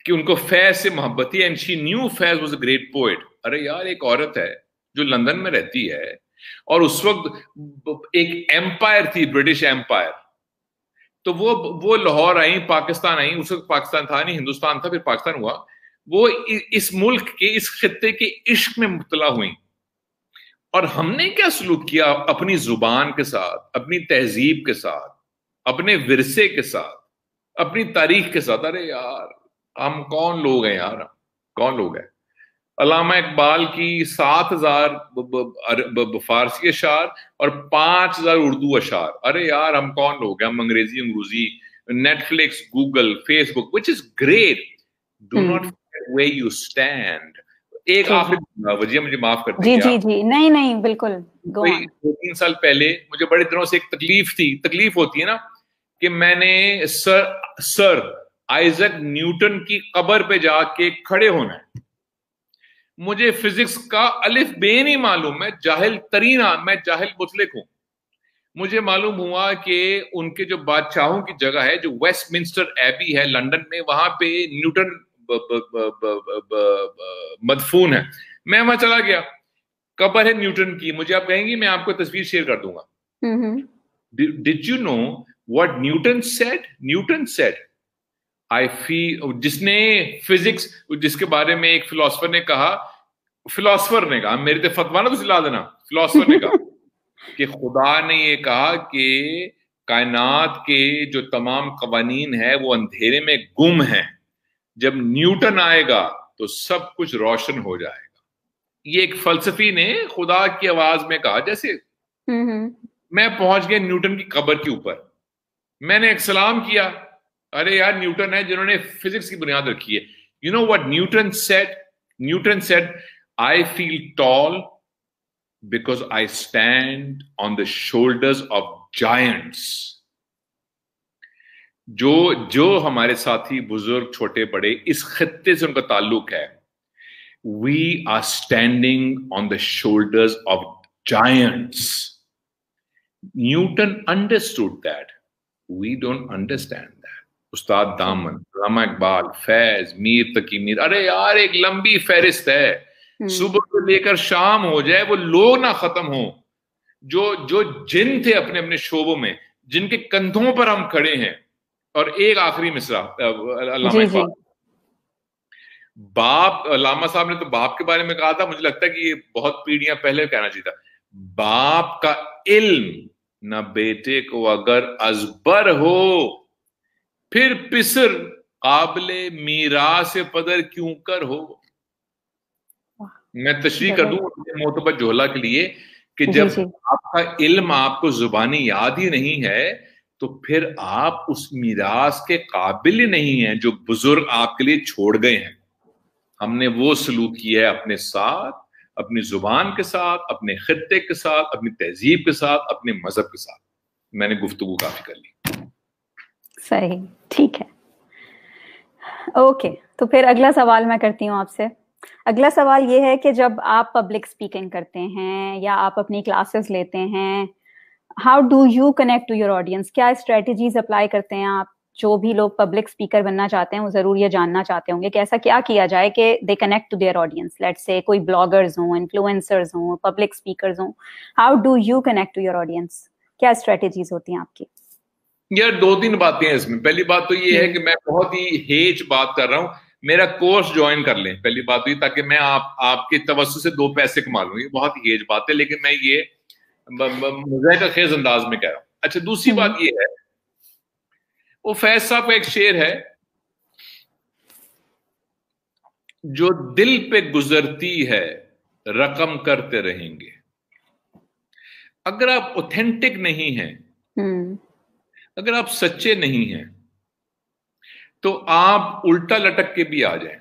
कि उनको फैज से मोहब्बत थी। And she knew Faiz was a great poet. अरे यार, एक औरत है जो लंदन में रहती है और उस वक्त एक एम्पायर थी, ब्रिटिश एम्पायर। तो वो लाहौर आई, पाकिस्तान आई। उस वक्त पाकिस्तान था नहीं, हिंदुस्तान था, फिर पाकिस्तान हुआ। वो इस मुल्क के, इस खित्ते के इश्क में मुब्तला हुई। और हमने क्या सलूक किया अपनी जुबान के साथ, अपनी तहजीब के साथ, अपने विरसे के साथ, अपनी तारीख के साथ। अरे यार, हम कौन लोग हैं यार, कौन लोग हैं। अल्लामा इकबाल की 7,000 फारसी अशार और 5,000 उर्दू अशार। अरे यार, हम कौन लोग हैं, हम अंग्रेजी अंग्रूजी, Netflix, Google, Facebook, which is great. Do not forget where you stand. एक आखिरी वजिया, मुझे माफ कर दीजिए। जी, नहीं, बिल्कुल। 2-3 साल पहले मुझे बड़े दिनों से एक तकलीफ थी। तकलीफ होती है ना कि मैंने सर आइजक न्यूटन की कब्र पे जाके खड़े होना है। मुझे फिजिक्स का अलिफ बे नहीं मालूम, मैं जाहिल मुतलिक हूं। मुझे मालूम हुआ कि उनके जो बादशाहों की जगह है, जो वेस्टमिंस्टर एबी है लंदन में, वहां पे न्यूटन मदफून है। मैं वहां चला गया, कब्र है न्यूटन की। मुझे आप कहेंगी, मैं आपको तस्वीर शेयर कर दूंगा। Did you know what Newton said? Newton said, I feel, जिसने फिजिक्स, जिसके बारे में एक फिलोसफर ने कहा, मेरे तो फतवा ना तो सिला देना, फिलोसफर ने कहा कि खुदा ने ये कहा कि कायनात के जो तमाम कवानीन है वो अंधेरे में गुम हैं, जब न्यूटन आएगा तो सब कुछ रोशन हो जाएगा। ये एक फलसफी ने खुदा की आवाज में कहा। जैसे मैं पहुंच गया न्यूटन की कब्र के ऊपर, मैंने एक सलाम किया। अरे यार, न्यूटन है जिन्होंने फिजिक्स की बुनियाद रखी है। You know what Newton said? Newton said, I feel tall because I stand on the shoulders of giants. जो हमारे साथी बुजुर्ग, छोटे बड़े, इस खित्ते से उनका ताल्लुक है, we are standing on the shoulders of giants. Newton understood that, we don't understand that. Ustad Daman, अल्लामा इकबाल, फैज, मीर तकी मीर। अरे यार, एक लंबी फहरिस्त है। सुबह से लेकर शाम हो जाए, वो लोग ना खत्म हो जो जिन थे अपने अपने शोबों में, जिनके कंधों पर हम खड़े हैं। और एक आखिरी मिसरा, अल्लामा इकबाल, बाप, अल्लामा साहब ने तो बाप के बारे में कहा था, मुझे लगता है कि ये बहुत पीढ़ियां पहले कहना चाहिए था। बाप का इल्म न बेटे को अगर अजबर हो, फिर पिसर काबले मीरास पदर क्यों कर हो। मैं तशरीह कर दूं मोतबर जोहला के लिए कि जब आपका इल्म आपको जुबानी याद ही नहीं है, तो फिर आप उस मीरास के काबिल ही नहीं है जो बुजुर्ग आपके लिए छोड़ गए हैं। हमने वो सलूक किया है अपने साथ, अपनी जुबान के साथ, अपने खित्ते के साथ, अपनी तहजीब के साथ, अपने मजहब के साथ। मैंने गुफ्तगू काफी कर ली। सही, ठीक है। ओके, तो फिर अगला सवाल मैं करती हूँ आपसे। अगला सवाल ये है कि जब आप पब्लिक स्पीकिंग करते हैं या आप अपनी क्लासेस लेते हैं, how do you connect to your audience? क्या स्ट्रेटजीज अप्लाई करते हैं आप? जो भी लोग पब्लिक स्पीकर बनना चाहते हैं वो जरूर ये जानना चाहते होंगे कि ऐसा क्या किया जाए कि they connect to their audience. Let's say कोई ब्लॉगर्स हों, इन्फ्लुएंसर्स हों, पब्लिक स्पीकर्स हों, how do you connect to your audience? क्या स्ट्रेटजीज होती हैं आपकी? यार 2-3 बातें हैं इसमें। पहली बात तो ये है कि मैं बहुत ही हेज बात कर रहा हूं, मेरा कोर्स ज्वाइन कर लें, पहली बात हुई, ताकि मैं आपके तवज्जो से 2 पैसे कमा लूं। ये बहुत ही हेज बात है, लेकिन मैं ये मज़ाक का खेज अंदाज में कह रहा हूं। अच्छा, दूसरी बात ये है, वो फैज साहब का एक शेर है, जो दिल पे गुजरती है रकम करते रहेंगे। अगर आप ऑथेंटिक नहीं हैं, अगर आप सच्चे नहीं हैं, तो आप उल्टा लटक के भी आ जाएं।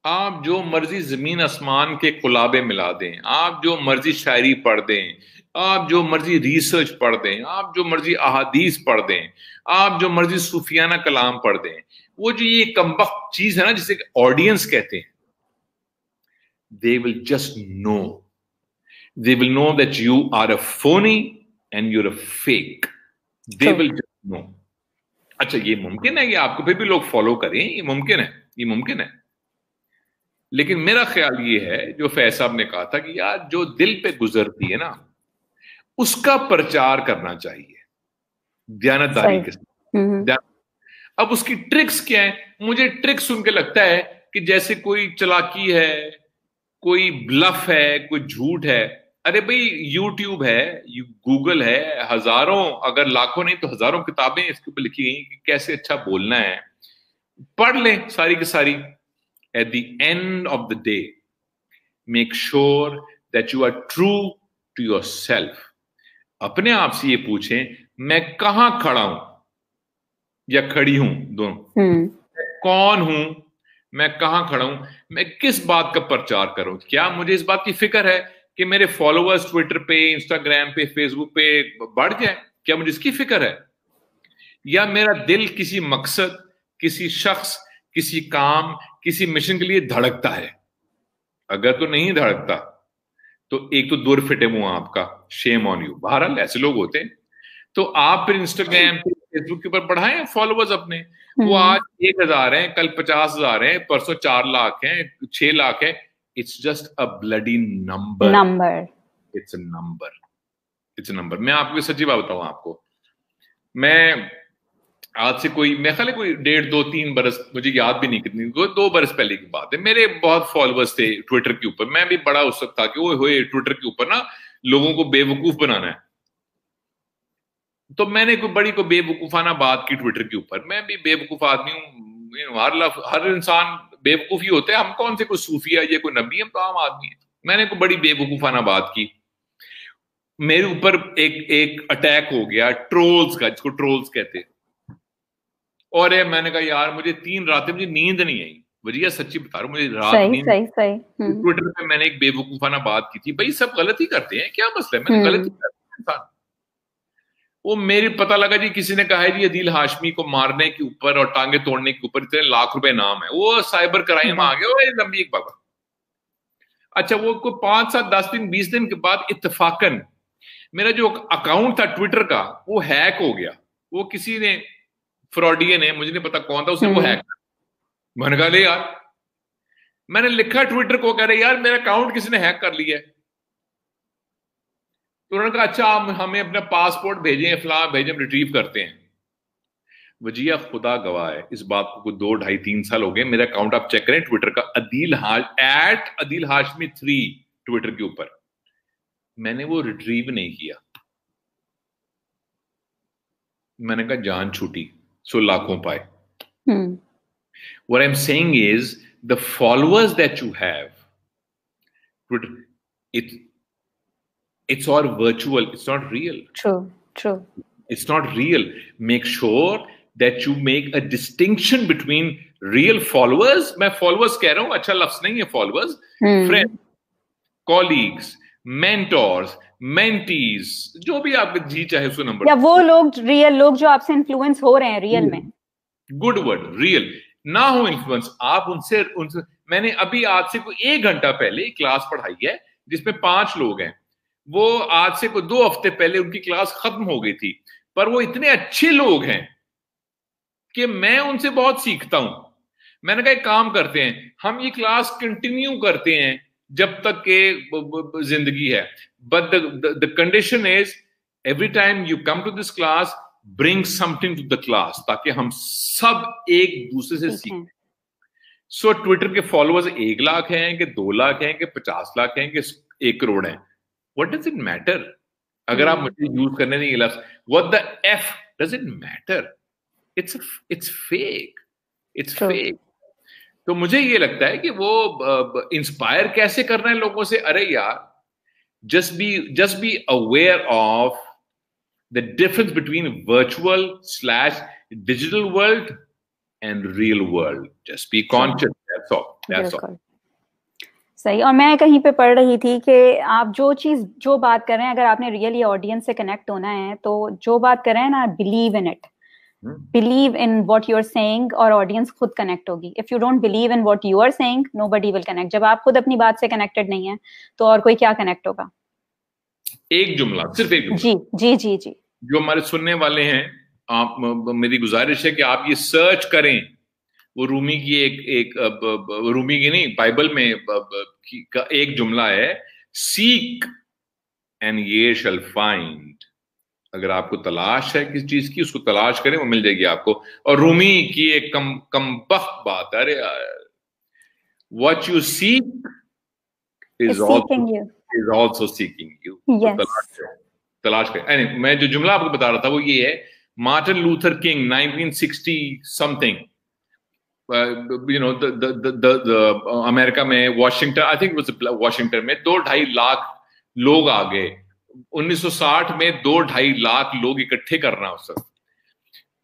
आप जो मर्जी जमीन आसमान के कुलाबे मिला दें, आप जो मर्जी शायरी पढ़ दें, आप जो मर्जी रिसर्च पढ़ दें, आप जो मर्जी अहादीस पढ़ दें, आप जो मर्जी सूफियाना कलाम पढ़ दें, वो जो ये कमबख्त चीज है ना जिसे ऑडियंस कहते हैं, they will just know, they will know that you are a phony and you're a fake, they will just know. अच्छा, ये मुमकिन है कि आपको फिर भी लोग फॉलो करें, ये मुमकिन है, ये मुमकिन है। लेकिन मेरा ख्याल ये है, जो फैज साहब ने कहा था कि यार जो दिल पे गुजरती है ना, उसका प्रचार करना चाहिए दयानतदारी के साथ। अब उसकी ट्रिक्स क्या है? मुझे ट्रिक्स सुन के लगता है कि जैसे कोई चालाकी है, कोई ब्लफ है, कोई झूठ है। अरे भाई, यूट्यूब है, गूगल है, हजारों, अगर लाखों नहीं तो हजारों किताबें इसके ऊपर लिखी गई कि कैसे अच्छा बोलना है। पढ़ लें सारी की सारी। At the end of the day, make sure that you are true to yourself. अपने आप से ये पूछें, मैं कहां खड़ा हूं या खड़ी हूं, दोनों। मैं कौन हूं, मैं कहां खड़ा हूं, मैं किस बात का प्रचार करूं? क्या मुझे इस बात की फिक्र है कि मेरे फॉलोअर्स ट्विटर पे, इंस्टाग्राम पे, फेसबुक पे बढ़ जाए? क्या मुझे इसकी फिक्र है? या मेरा दिल किसी मकसद, किसी शख्स, किसी काम, किसी मिशन के लिए धड़कता है? अगर तो नहीं धड़कता तो एक तो दूर फिटे मुंह आपका, शेम ऑन यू। बहरहाल ऐसे लोग होते हैं। तो आप फिर इंस्टाग्राम पे, फेसबुक के ऊपर बढ़ाएं फॉलोअर्स अपने। वो आज 1,000 हैं, कल 50,000 हैं, परसों 4 लाख हैं, 6 लाख हैं। It's just a bloody number. It's a number, it's a number. मैं आपको सच्ची बात बताऊं, आपको मैं आज से कोई, मैं ख्याल कोई 1.5-2-3 बरस, मुझे याद भी नहीं कितनी, 2 बरस पहले की बात है, मेरे बहुत फॉलोअर्स थे ट्विटर के ऊपर। मैं भी बड़ा उत्सुक था कि वो ट्विटर के ऊपर ना लोगों को बेवकूफ बनाना है। तो मैंने कोई बड़ी को बेवकूफाना बात की ट्विटर के ऊपर। मैं भी बेवकूफ आदमी हूँ, हर इंसान बेवकूफ ही होते हैं। हम कौन से कोई सूफिया या कोई नबी, हम तो आम आदमी है। मैंने कोई बड़ी बेवकूफाना बात की, मेरे ऊपर एक अटैक हो गया ट्रोल्स का, जिसको ट्रोल्स कहते हैं। और मैंने कहा यार मुझे 3 रातें मुझे नींद नहीं आई। वजिया सच्ची बता रहा हूं, मुझे रात नींद। सही। ट्विटर पे मैंने एक बेवकूफाना बात की थी। भाई सब गलत ही करते हैं, क्या मसला है? मैंने गलत ही करते हैं इंसान। वो मेरे पता लगा जी, किसी ने कहा है जी अदील हाशमी को मारने के ऊपर और टांगे तोड़ने के ऊपर इतने लाख रुपए नाम है, वो साइबर क्राइम आ गया। वो लंबी एक बाबा। अच्छा, वो कोई 5, 7, 10 दिन, 20 दिन के बाद इत्तेफाकन मेरा जो अकाउंट था ट्विटर का, वो हैक हो गया। वो किसी ने, फ्रॉडियन है, मुझे नहीं पता कौन था, उसने वो हैक कर। मैंने कहा ले यार, मैंने लिखा ट्विटर को, कह रहे यार मेरा अकाउंट किसी ने हैक कर लिया है। तो उन्होंने कहा अच्छा आप हमें अपना पासपोर्ट भेजें, फलां भेजें, हम रिट्रीव करते हैं। वजिया खुदा गवाह है, इस बात को 2, 2.5, 3 साल हो गए। मेरा अकाउंट आप चेक करें ट्विटर का, @अदील हाशमी 3 ट्विटर के ऊपर। मैंने वो रिट्रीव नहीं किया। मैंने कहा जान छूटी, सो लाखों पाए। What I'm saying is the followers that you have, it's all virtual. It's not real. True. It's not real. Make sure that you make a distinction between real followers. मैं followers कह रहा हूं, अच्छा लफ्ज नहीं है followers. Friends, colleagues, mentors, mentees, जो भी आप जी चाहे उसको नंबर, या वो लोग, रियल लोग जो आपसे इन्फ्लुएंस हो रहे हैं रियल में। Good word, real. ना हो इन्फ्लुएंस, आप उनसे उनसे मैंने अभी आज से कोई 1 घंटा पहले क्लास पढ़ाई है जिसमें 5 लोग हैं, वो आज से कोई 2 हफ्ते पहले उनकी क्लास खत्म हो गई थी, पर वो इतने अच्छे लोग हैं कि मैं उनसे बहुत सीखता हूं। मैंने कहा एक काम करते हैं, हम ये क्लास कंटिन्यू करते हैं जब तक के जिंदगी है, but the condition is every time you come to this class bring something to the class, ताकि हम सब एक दूसरे से सीखें। सो ट्विटर के फॉलोअर्स 1 लाख हैं कि 2 लाख हैं कि 50 लाख हैं कि 1 करोड़ हैं, व्हाट डज इट मैटर? अगर आप मुझे यूज करने नहीं लफ्ज, what the F does it matter? It's fake, it's fake. तो मुझे ये लगता है कि वो इंस्पायर कैसे करना है लोगों से, अरे यार just be aware of the difference between virtual/digital world and real world. Just be conscious. That's all. सही। और मैं कहीं पे पढ़ रही थी कि आप जो बात कर रहे हैं, अगर आपने रियली ऑडियंस से कनेक्ट होना है तो जो बात कर रहे हैं ना, believe in it, believe in what you are saying, और ऑडियंस खुद कनेक्ट होगी। If you don't believe in what you are saying, nobody will connect. जब आप खुद अपनी बात से कनेक्टेड नहीं है तो और कोई क्या कनेक्ट होगा? एक जुमला, सिर्फ एक जुमला। जी जी जी जी। जो हमारे सुनने वाले हैं, आप, मेरी गुजारिश है कि आप ये सर्च करें, वो रूमी की एक रूमी की नहीं, बाइबल में का एक जुमला है, सीक एंड ये शैल फाइंड। अगर आपको तलाश है किसी चीज की, उसको तलाश करें, वो मिल जाएगी आपको। और रूमी की एक कमबख्त बात, अरे what you seek is also seeking you. तलाश करें। मैं जो जुमला आपको बता रहा था वो ये है, Martin Luther king 1960 something, America में वॉशिंगटन, आई थिंक वॉशिंगटन में 2-2.5 लाख लोग आ गए 1960 में। 2-2.5 लाख लोग इकट्ठे करना उस वक्त।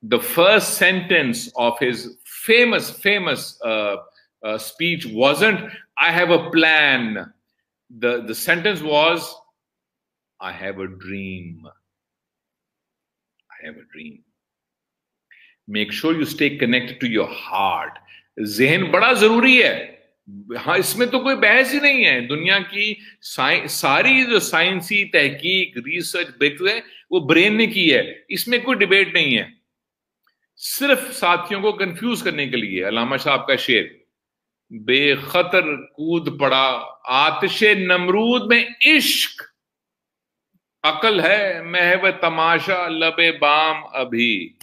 The first sentence of his famous speech wasn't I have a plan. The sentence was I have a dream. I have a dream. Make sure you stay connected to your heart. ज़हन बड़ा जरूरी है, हाँ, इसमें तो कोई बहस ही नहीं है। दुनिया की सारी जो साइंसी तहकीक, रिसर्च ब्रेक है, वो ब्रेन ने की है, इसमें कोई डिबेट नहीं है। सिर्फ साथियों को कंफ्यूज करने के लिए अल्लामा साहब का शेर, बेखतर कूद पड़ा आतिशे नमरूद में इश्क, अकल है महव तमाशा लबे बाम अभी।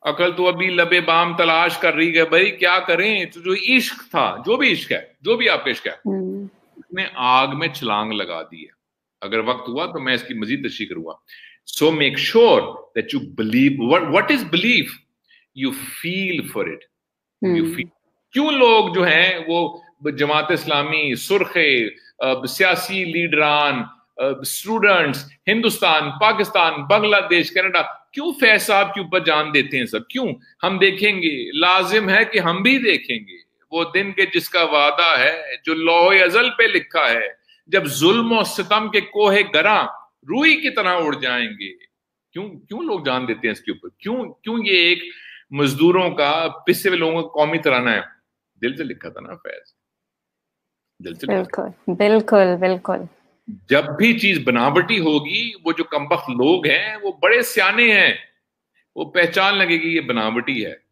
अकल तो अभी लबे बाम तलाश कर रही है, भाई क्या करें? तो जो इश्क था, जो भी इश्क है, जो भी आपका इश्क है, उसने आग में छलांग लगा दी है। अगर वक्त हुआ तो मैं इसकी मजीद तशरीह करूंगा। So make sure that you believe. What is belief? You feel for it, you feel. क्यों लोग जो हैं वो जमात इस्लामी, सुर्खे, सियासी लीडरान, स्टूडेंट्स, हिंदुस्तान, पाकिस्तान, बांग्लादेश, कनाडा, क्यों फैज साहब के ऊपर जान देते हैं सब? क्यों? हम देखेंगे, लाजिम है कि हम भी देखेंगे वो दिन के जिसका वादा है, जो लौहे अजल पे लिखा है, जब जुल्म और सितम के कोहे गरा रूई की तरह उड़ जाएंगे। क्यों लोग जान देते हैं इसके ऊपर? क्यों ये एक मजदूरों का, पिसे हुए लोगों का कौमी तराना है? दिल से लिखा था ना फैज, दिल से। बिल्कुल बिल्कुल बिल्कुल। जब भी चीज बनावटी होगी, वो जो कमबख्त लोग हैं वो बड़े सियाने हैं, वो पहचान लगेगी ये बनावटी है,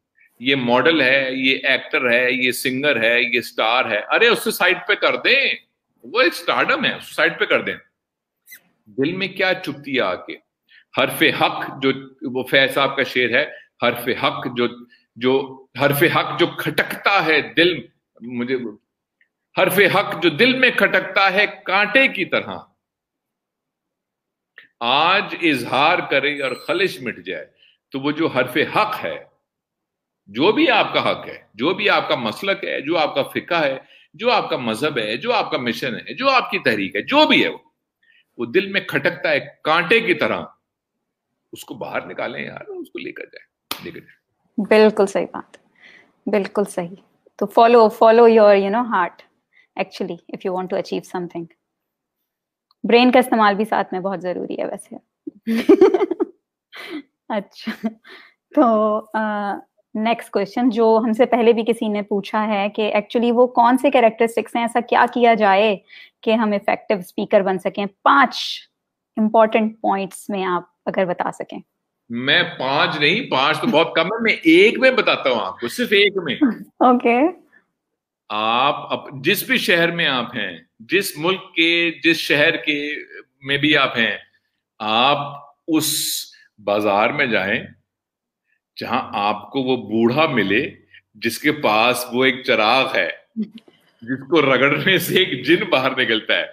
ये मॉडल है, ये एक्टर है, ये सिंगर है, ये स्टार है। अरे उससे साइड पे कर दें, वो एक स्टारडम है, उससे साइड पे कर दें। दिल में क्या चुपती है आके? हरफे हक, जो वो फैज साहब का शेर है, हरफे हक जो हरफे हक जो खटकता है दिल, मुझे हरफे हक जो दिल में खटकता है कांटे की तरह, आज इजहार करे और खलिश मिट जाए। तो वो जो हरफे हक है, जो भी आपका हक है, जो भी आपका मसलक है, जो आपका फिका है, जो आपका मजहब है, जो आपका मिशन है, जो आपकी तहरीक है, जो भी है, वो दिल में खटकता है कांटे की तरह, उसको बाहर निकालें यार, उसको लेकर जाए। बिल्कुल सही बात, बिल्कुल सही। तो follow your heart actually if you want to achieve something. Brain का इस्तेमाल भी साथ में बहुत जरूरी है वैसे। अच्छा, तो नेक्स्ट क्वेश्चन जो हमसे पहले भी किसी ने पूछा है कि एक्चुअली वो कौन से कैरेक्टरिस्टिक्स हैं, ऐसा क्या किया जाए कि हम इफेक्टिव स्पीकर बन सकें? 5 इंपॉर्टेंट पॉइंट्स में आप अगर बता सकें। मैं 5 नहीं, 5 तो बहुत कम है, मैं एक में बताता हूं आपको, सिर्फ एक में। ओके। आप जिस भी शहर में आप हैं, जिस मुल्क के जिस शहर के में भी आप हैं, आप उस बाजार में जाएं जहां आपको वो बूढ़ा मिले जिसके पास वो एक चिराग है जिसको रगड़ने से एक जिन बाहर निकलता है,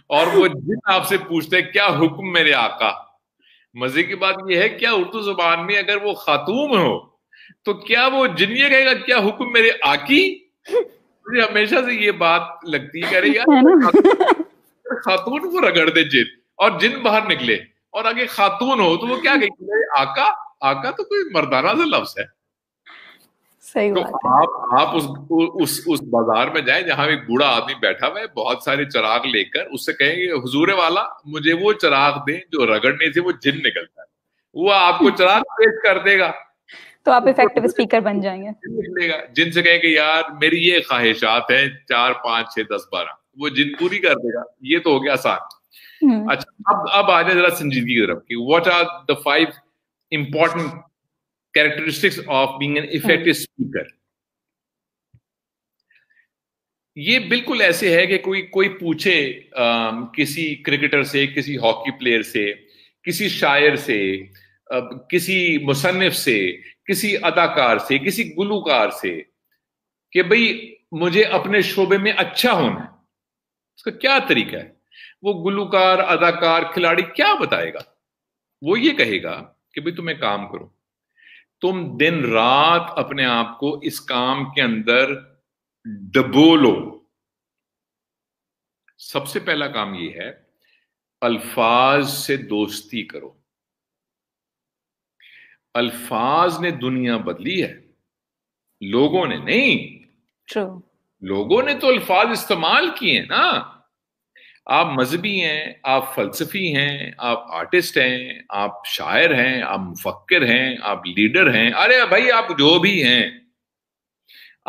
और वो जिन आपसे पूछते हैं क्या हुक्म मेरे आका। मजे की बात यह है, क्या उर्दू जुबान में अगर वो खातून हो तो क्या वो जिन ये कहेगा क्या हुक्म मेरे आकी? मुझे हमेशा से ये बात लगती है, अरे यार खातून को रगड़ दे जिन और जिन बाहर निकले, और आगे खातून हो तो वो क्या कहेगी? आका। आका तो कोई मर्दाना सा लफ्ज है। सही तो बात है। आप उस बाजार में जाएं जहां एक बूढ़ा आदमी बैठा हुआ है बहुत सारे चिराग लेकर, उससे कहेंगे हुजूर वाला मुझे वो चिराग दे जो रगड़ने से वो जिन निकलता है, वो आपको चिराग पेश कर देगा, तो आप इफेक्टिव स्पीकर बन जाएंगे। निकलेगा। जिनसे कहेंगे यार मेरी ये ख्वाहिशात हैं 4 5 6 10 12, वो जिन पूरी कर देगा। ये तो हो गया आसान। अच्छा, अब आ जाए जरा संजीदगी की तरफ कि what are the 5 important characteristics of being an effective speaker। ये बिल्कुल ऐसे है कि कोई पूछे किसी क्रिकेटर से, किसी हॉकी प्लेयर से, किसी शायर से, किसी मुसन्निफ से, किसी अदाकार से, किसी गुलूकार से कि भाई मुझे अपने शोबे में अच्छा होना है, उसका क्या तरीका है? वो गुलूकार, अदाकार, खिलाड़ी क्या बताएगा? वो ये कहेगा कि भाई तुम्हें काम करो, तुम दिन रात अपने आप को इस काम के अंदर डबो लो। सबसे पहला काम ये है, अल्फाज से दोस्ती करो। अल्फाज ने दुनिया बदली है, लोगों ने नहीं। ट्रू। लोगों ने तो अल्फाज इस्तेमाल किए हैं ना। आप मजहबी हैं, आप फलसफी हैं, आप आर्टिस्ट हैं, आप शायर हैं, आप मुफक्किर हैं, आप लीडर हैं, अरे भाई आप जो भी हैं,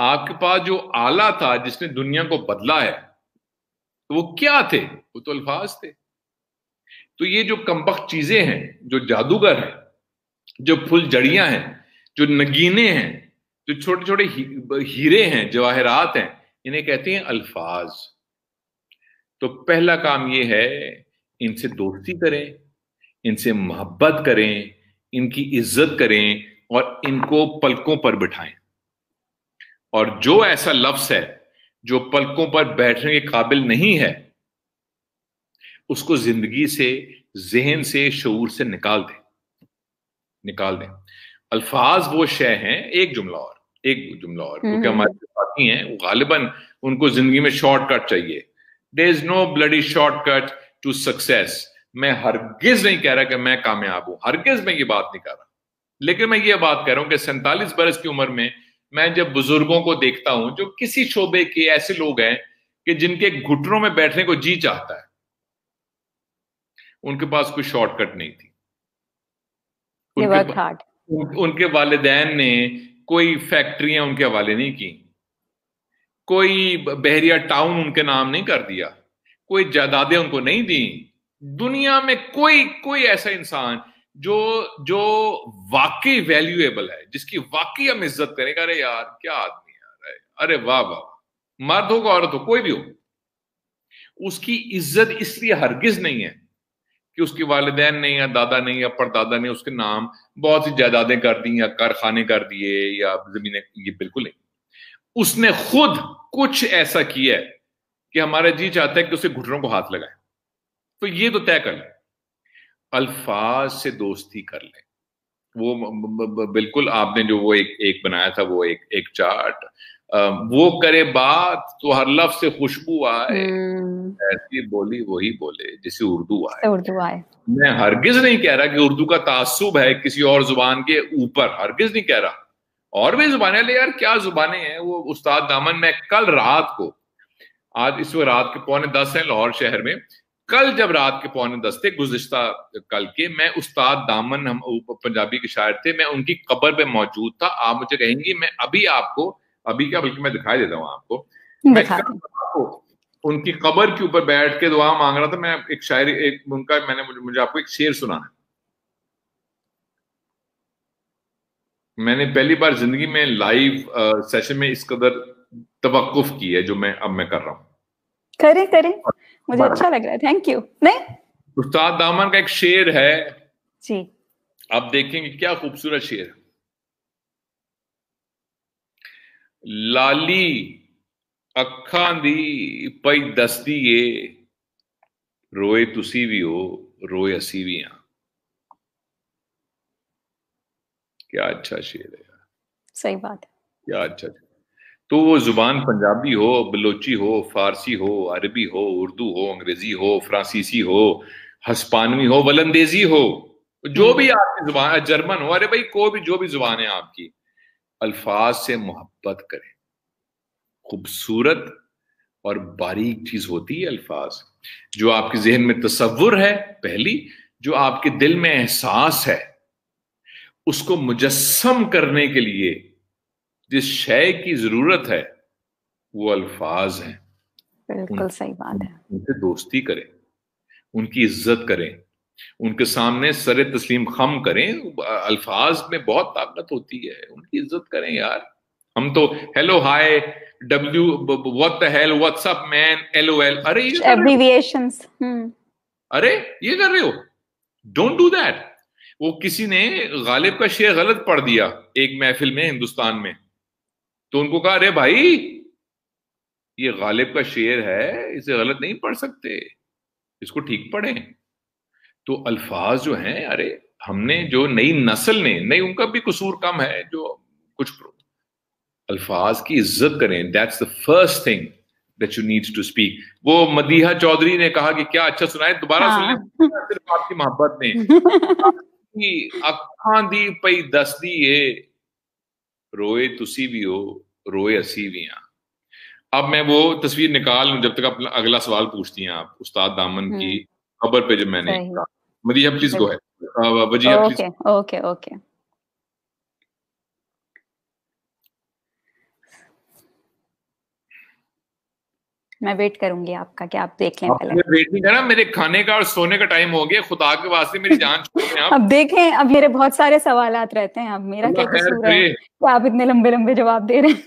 आपके पास जो आला था जिसने दुनिया को बदला है, तो वो क्या थे? वो तो अल्फाज थे। तो ये जो कमबख्त चीजें हैं, जो जादूगर हैं, जो फुलझड़ियां हैं, जो नगीने हैं, जो छोटे छोटे हीरे हैं, जवाहरात हैं, इन्हें कहते हैं अल्फाज। तो पहला काम ये है, इनसे दोस्ती करें, इनसे मोहब्बत करें, इनकी इज्जत करें और इनको पलकों पर बिठाएं। और जो ऐसा लफ्ज है जो पलकों पर बैठने के काबिल नहीं है, उसको जिंदगी से, जहन से, शऊर से निकाल दें। अल्फाज वो शय हैं, एक जुमला और क्योंकि हमारे साथी हैं वो गालिबन उनको जिंदगी में शॉर्टकट चाहिए। There is no bloody shortcut to success. मैं हरगिज नहीं कह रहा कि मैं कामयाब हूं, हरगिज मैं ये बात नहीं कर रहा, लेकिन मैं ये बात कह रहा हूं कि 47 बरस की उम्र में मैं जब बुजुर्गों को देखता हूं जो किसी शोबे के ऐसे लोग हैं कि जिनके घुटनों में बैठने को जी चाहता है, उनके पास कोई शॉर्टकट नहीं थी। उनके वालिदैन ने कोई फैक्ट्रियां उनके हवाले नहीं की, कोई बहरिया टाउन उनके नाम नहीं कर दिया, कोई जायदादें उनको नहीं दी। दुनिया में कोई ऐसा इंसान जो वाकई वैल्यूएबल है, जिसकी वाकई हम इज्जत करें, अरे यार क्या आदमी है, अरे वाह वाह, मर्द हो औरत हो कोई भी हो, उसकी इज्जत इसलिए हरगिज नहीं है कि उसके वालिदैन ने या दादा ने या परदादा ने उसके नाम बहुत सी जायदादें कर दी या कारखाने कर दिए या जमीनें, ये बिल्कुल नहीं। उसने खुद कुछ ऐसा किया है कि हमारा जी चाहता है कि उसे घुटनों को हाथ लगाए। तो ये तो तय कर ले, अल्फाज से दोस्ती कर ले। वो बिल्कुल आपने जो वो एक बनाया था, वो एक चार्ट, वो करे बात तो हर लफ्ज से खुशबू आए, ऐसी बोली वही बोले जिसे उर्दू आए। मैं हरगिज नहीं कह रहा कि उर्दू का तासुब है किसी और जुबान के ऊपर, हरगिज नहीं कह रहा। और भी जुबानें, ले यार क्या जुबानें हैं। वो उस्ताद दामन, मैं कल रात को, आज इस रात के 9:45 हैं लाहौर शहर में, कल जब रात के 9:45 थे, गुज़िश्ता कल के, मैं उस्ताद दामन, हम पंजाबी के शायर थे, मैं उनकी कब्र पे मौजूद था। आप मुझे कहेंगी मैं अभी आपको, अभी क्या बल्कि मैं दिखाई देता हूँ आपको, मैं आपको उनकी कब्र के ऊपर बैठ के दुआ मांग रहा था। मैं एक शायरी, एक उनका, मैंने मुझे आपको एक शेर सुनाना है। मैंने पहली बार जिंदगी में लाइव सेशन में इस कदर तवक्कुफ की है जो मैं कर रहा हूँ। करें करें, मुझे अच्छा लग रहा है, थैंक यू। नहीं, उस्ताद दामन का एक शेर है जी, आप देखेंगे क्या खूबसूरत शेर है। लाली अखां दी पई दसदी ए, रोए तुसी भी हो, रोए असी भी हां। क्या अच्छा शेर है यार, सही बात है। क्या अच्छा। तो वो जुबान पंजाबी हो, बलोची हो, फारसी हो, अरबी हो, उर्दू हो, अंग्रेजी हो, फ्रांसीसी हो, हस्पानवी हो, वलंदेजी हो, जो भी आपकी जुबान, जर्मन हो, अरे भाई कोई भी, जो भी जुबान है आपकी, अल्फाज से मोहब्बत करें। खूबसूरत और बारीक चीज होती है अल्फाज। जो आपके जहन में तसव्वुर है पहली, जो आपके दिल में एहसास है, उसको मुजस्सम करने के लिए जिस शय की जरूरत है वो अल्फाज हैं। बिल्कुल सही बात है। उनसे दोस्ती करें, उनकी इज्जत करें, उनके सामने सरे तस्लीम खम करें। अल्फाज में बहुत ताकत होती है, उनकी इज्जत करें यार। हम तो hello, hi, W, what the hell, what's up man, LOL, अरे ये एब्रीविएशंस, अरे ये कर रहे हो, डोंट डू दैट। वो किसी ने गालिब का शेर गलत पढ़ दिया एक महफिल में हिंदुस्तान में, तो उनको कहा अरे भाई ये गालिब का शेर है, इसे गलत नहीं पढ़ सकते, इसको ठीक पढ़ें। तो अल्फाज जो हैं, अरे हमने जो नई नस्ल ने, नहीं उनका भी कसूर कम है, जो कुछ अल्फाज की इज्जत करें। That's the first thing that you needs to speak. वो मदीहा चौधरी ने कहा कि क्या अच्छा सुनाए, दोबारा सुन लें सिर्फ आपकी मोहब्बत में। अखां दी पई दसदी ए, रोए तुसी भी हो, रोए असी भी हां। अब मैं वो तस्वीर निकाल लूं जब तक अपना अगला सवाल पूछती हैं आप उस्ताद दामन की खबर पे। जब मैंने मदीहा प्लीज गो है, Wajiha please. Okay okay okay, मैं वेट करूंगी आपका कि आप देख लें पहले। वेट नहीं करना, मेरे खाने का और सोने का टाइम हो गया, खुदा के वास्ते मेरी जान छोड़ें आप। अब देखें, अब मेरे बहुत सारे सवालात रहते हैं, अब मेरा क्या कसूर है कि आप इतने लंबे लंबे जवाब दे रहे हैं।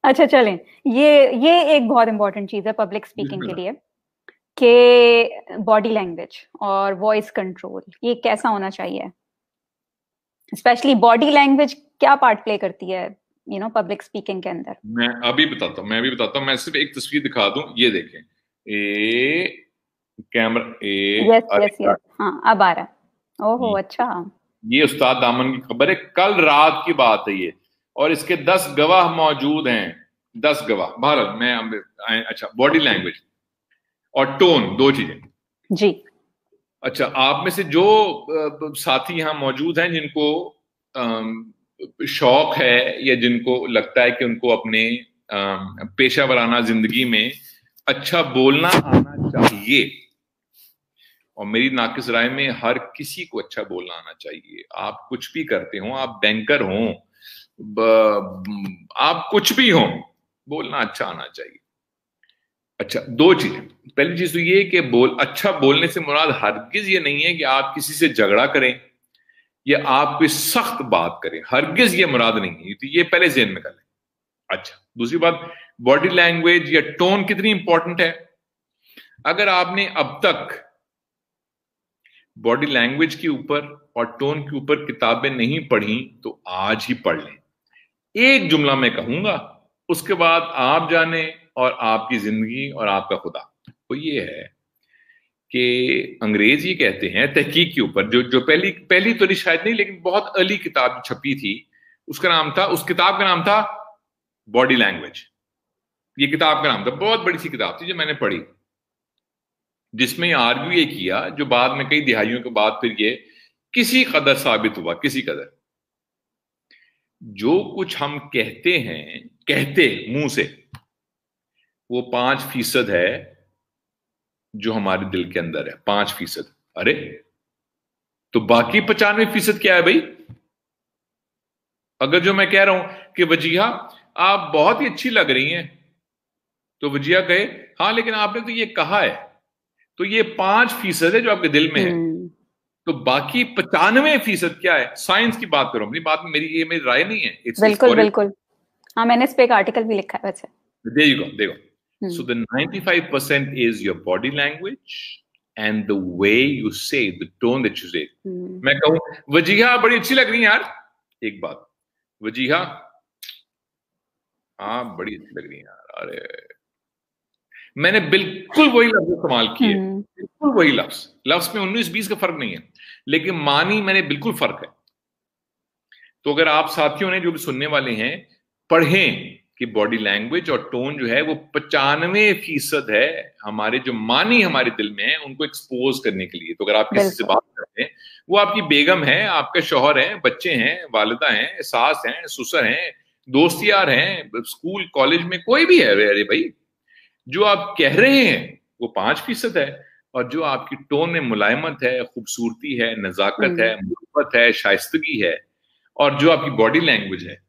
अच्छा चलें, ये एक बहुत इंपॉर्टेंट चीज है पब्लिक स्पीकिंग के लिए, कि बॉडी लैंग्वेज और वॉइस कंट्रोल ये कैसा होना चाहिए, स्पेशली बॉडी लैंग्वेज क्या पार्ट प्ले करती है पब्लिक स्पीकिंग के अंदर। मैं भी बताता हूँ, मैं सिर्फ एक तस्वीर दिखा दूं, ये देखें, कैमरा, यस यस यस, हाँ अब आ रहा है। ओहो अच्छा, ये उस्ताद दामन की खबर है, कल रात की बात है ये, और इसके 10 गवाह मौजूद हैं, 10 गवाह। भारत में अच्छा, बॉडी लैंग्वेज और टोन, दो चीजें जी। अच्छा, आप में से जो साथी यहाँ मौजूद हैं जिनको शौक है या जिनको लगता है कि उनको अपने पेशा वराना जिंदगी में अच्छा बोलना आना चाहिए, और मेरी नाकिस राय में हर किसी को अच्छा बोलना आना चाहिए। आप कुछ भी करते हो, आप बैंकर हो, आप कुछ भी हो, बोलना अच्छा आना चाहिए। अच्छा, दो चीजें, पहली चीज तो ये कि अच्छा बोलने से मुराद हरगिज ये नहीं है कि आप किसी से झगड़ा करें या आप कोई सख्त बात करें, हरगिज ये मुराद नहीं है, तो ये पहले ज़हन में कर लें। अच्छा, दूसरी बात, बॉडी लैंग्वेज या टोन कितनी इंपॉर्टेंट है। अगर आपने अब तक बॉडी लैंग्वेज के ऊपर और टोन के ऊपर किताबें नहीं पढ़ी तो आज ही पढ़ लें। एक जुमला मैं कहूंगा, उसके बाद आप जाने और आपकी जिंदगी और आपका खुदा। तो ये है कि अंग्रेज ये कहते हैं तहकीक के ऊपर, जो पहली तो शायद नहीं, लेकिन बहुत अर्ली किताब छपी थी, उसका नाम था, उस किताब का नाम था बॉडी लैंग्वेज। ये किताब का नाम था, बहुत बड़ी सी किताब थी जो मैंने पढ़ी, जिसमें आर्ग्यू ये किया, जो बाद में कई दिहाइयों के बाद फिर ये किसी कदर साबित हुआ, किसी कदर, जो कुछ हम कहते हैं, कहते मुंह से, वो 5% है जो हमारे दिल के अंदर है, 5%। अरे तो बाकी 95% क्या है भाई? अगर जो मैं कह रहा हूं कि वजीहा आप बहुत ही अच्छी लग रही हैं, तो वजीहा कहे हाँ लेकिन आपने तो ये कहा है, तो ये 5% है जो आपके दिल में है। तो बाकी 95% क्या है? साइंस की बात करो, अपनी बात में मेरी राय नहीं है। बिल्कुल बिल्कुल, हाँ मैंने इस पे एक आर्टिकल भी लिखा है वैसे। There you go, देखो। So the 95% is your body language and the way you say, the tone that you say. मैं कहूं वजीहा बड़ी अच्छी लग रही है यार, एक बात, वजीहा हाँ बड़ी अच्छी लग रही है यार, अरे मैंने बिल्कुल वही लफ्ज इस्तेमाल किए, बिल्कुल वही लफ्ज में 19-20 का फर्क नहीं है, लेकिन मानी मैंने बिल्कुल फर्क है। तो अगर आप साथियों ने जो भी सुनने वाले हैं पढ़ें कि बॉडी लैंग्वेज और टोन जो है वो 95% है हमारे जो मानी हमारे दिल में है, उनको एक्सपोज करने के लिए। तो अगर आप किसी से बात करते हैं, वो आपकी बेगम है, आपका शौहर है, बच्चे हैं, वालिदा हैं, सास हैं, ससुर हैं, दोस्त यार हैं, स्कूल कॉलेज में कोई भी है, अरे भाई जो आप कह रहे हैं वो 5% है, और जो आपकी टोन में मुलायमत है, खूबसूरती है, नजाकत है, मोहब्बत है, शाइस्तगी है, और जो आपकी बॉडी लैंग्वेज है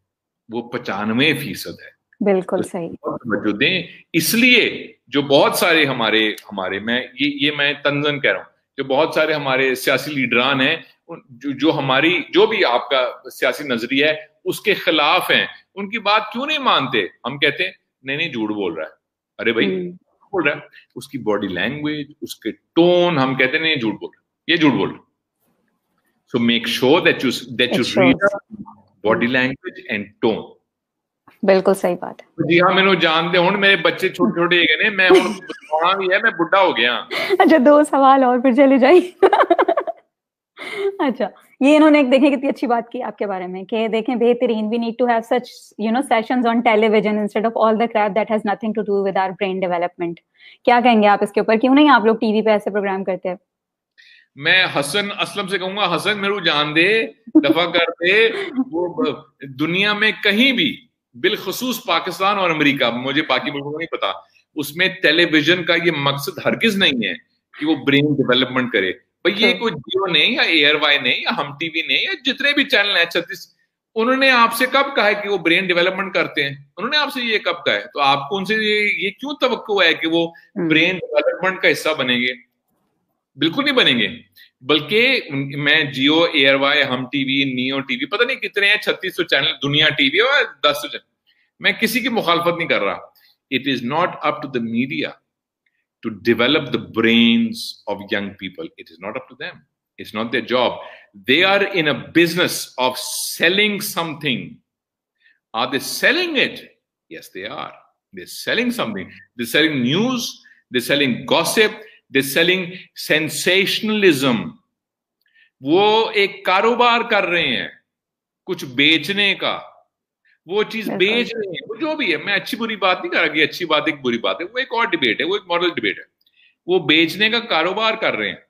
वो 95% है। बिल्कुल सही। तवज्जो दें, इसलिए जो बहुत सारे हमारे मैं ये मैं तंजन कह रहा हूं, जो बहुत सारे हमारे सियासी लीडरान हैं, जो हमारी जो भी आपका सियासी नजरिया है उसके खिलाफ हैं, उनकी बात क्यों नहीं मानते? हम कहते हैं नहीं झूठ बोल रहा है। अरे भाई बोल रहा है, उसकी बॉडी लैंग्वेज, उसके टोन, हम कहते नहीं झूठ बोल रहा है, ये झूठ बोल रहा है। So make sure that you read body language and tone. बिल्कुल सही बात है जी हाँ, मैंने जानते हूँ मेरे बच्चे छोटे छोटे है, मैं भी है, मैं बुढ़ा हो गया। अच्छा 2 सवाल और फिर चले जाइए। अच्छा, ये इन्होंने एक देखें कितनी अच्छी बात की आपके बारे में कि देखें बेहतरीन, we need to have such sessions on television instead of all the crap that has nothing to do with our brain development. क्या कहेंगे आप इसके ऊपर? क्यों नहीं आप लोग टीवी पे ऐसे प्रोग्राम करते हैं? मैं हसन असलम से कहूंगा, हसन मेरे को जान दे, दफा कर दे, वो दुनिया में कहीं भी, बिलखसूस पाकिस्तान और अमेरिका, मुझे बाकी मुल्कों को नहीं पता, उसमें टेलीविजन का ये मकसद हरगिज नहीं है कि वो ब्रेन डेवलपमेंट करे। भाई ये कोई जियो नहीं या एयरवाई नहीं या हम टीवी नहीं या जितने भी चैनल हैं 36, उन्होंने आपसे कब कहा है कि वो ब्रेन डेवलपमेंट करते हैं? उन्होंने आपसे ये कब कहा है? तो आपको उनसे ये क्यों तवक्को है कि वो ब्रेन डेवलपमेंट का हिस्सा बनेंगे? बिल्कुल नहीं बनेंगे। बल्कि मैं जियो, एयरवाई, हम टीवी, नियो टीवी, पता नहीं कितने हैं, 3600 चैनल, दुनिया टीवी और 10 चैनल, मैं किसी की मुखालफत नहीं कर रहा। It is not up to the media to develop the brains of young people. It is not up to them. It's not their job. They are in a business of selling something. Are they selling it? Yes, they are. They're selling something. They're selling news. They're selling gossip. They're selling sensationalism. वो एक कारोबार कर रहे हैं कुछ बेचने का, वो चीज बेच रहे हैं, वो जो भी है, मैं अच्छी बुरी बात नहीं कर रहा कि अच्छी बात है कि बुरी बात है, वो एक और डिबेट है, वो एक मॉरल डिबेट है। वो बेचने का कारोबार कर रहे हैं।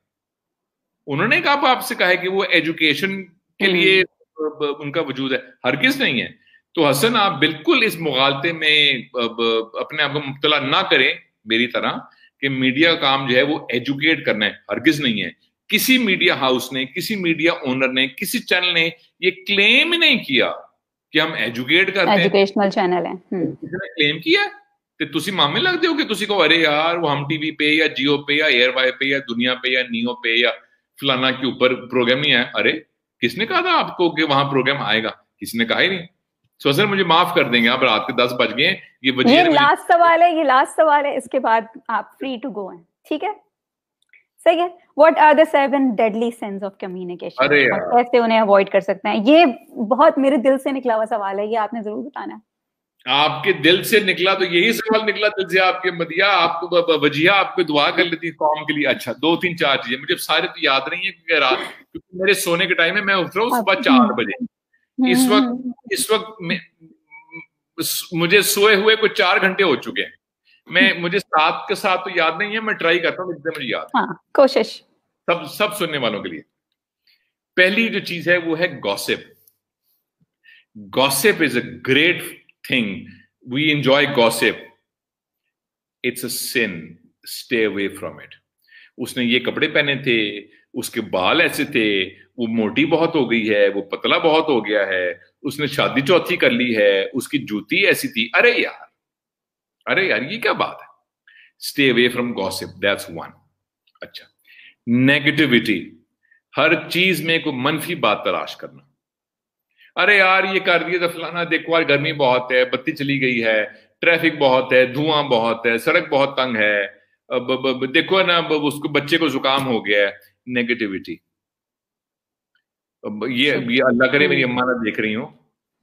उन्होंने कहा आपसे कहा है कि वो एजुकेशन के लिए उनका वजूद है? हरगिज नहीं है। तो हसन आप बिल्कुल इस मुगालते में अपने आप को मुब्तला ना करें मेरी तरह कि मीडिया का काम जो है वो एजुकेट करना है, हरगिज नहीं है। किसी मीडिया हाउस ने, किसी मीडिया ओनर ने, किसी चैनल ने ये क्लेम ही नहीं किया कि हम एजुकेट करते हैं, एजुकेशनल चैनल है। किसी ने क्लेम किया कि तुसी मामे लगते हो कि तुसी को अरे यार वो हम टीवी पे या जियो पे या एयरवाई पे या दुनिया पे या नियो पे या फलाना के ऊपर प्रोग्राम नहीं आया? अरे किसने कहा था आपको कि वहां प्रोग्राम आएगा? किसी ने कहा ही नहीं। सो सर मुझे माफ कर देंगे, आप रात के 10 बज गए। ये लास्ट सवाल है, ये लास्ट सवाल है, इसके बाद आप फ्री टू गो हैं, ठीक है? सही है। What are the 7 deadly sins of communication? अरे यार, कैसे उन्हें अवॉइड कर सकते हैं? ये बहुत मेरे दिल से निकला हुआ सवाल है, ये आपने जरूर बताना है। आपके दिल से निकला तो यही सवाल निकला दिल से आपके, मदिया आपको वजिया आपको दुआ कर लेती कौम के लिए। अच्छा 2-3-4 चीजें मुझे सारे तो याद नहीं है क्योंकि रात, क्योंकि मेरे सोने के टाइम में मैं उठ रहा हूँ सुबह 4 बजे। इस वक्त मुझे सोए हुए कुछ 4 घंटे हो चुके हैं। मुझे 7 के साथ तो याद नहीं है, मैं ट्राई करता हूँ जितने मुझे याद। हाँ, कोशिश सब सुनने वालों के लिए। पहली जो चीज है वो है gossip. Gossip is a great thing, we enjoy gossip. It's a sin, stay away from it. उसने ये कपड़े पहने थे, उसके बाल ऐसे थे, वो मोटी बहुत हो गई है, वो पतला बहुत हो गया है, उसने शादी चौथी कर ली है, उसकी जूती ऐसी थी। अरे यार ये क्या बात है। Stay away from gossip, that's one. अच्छा, नेगेटिविटी, हर चीज में कोई मनफी बात तलाश करना। अरे यार ये कर दिया तो फलाना, देखो यार गर्मी बहुत है, बत्ती चली गई है, ट्रैफिक बहुत है, धुआं बहुत है, सड़क बहुत तंग है, देखो ना उसको बच्चे को जुकाम हो गया है। नेगेटिविटी। ये अल्लाह करे मेरी अम्मा ना देख रही हो।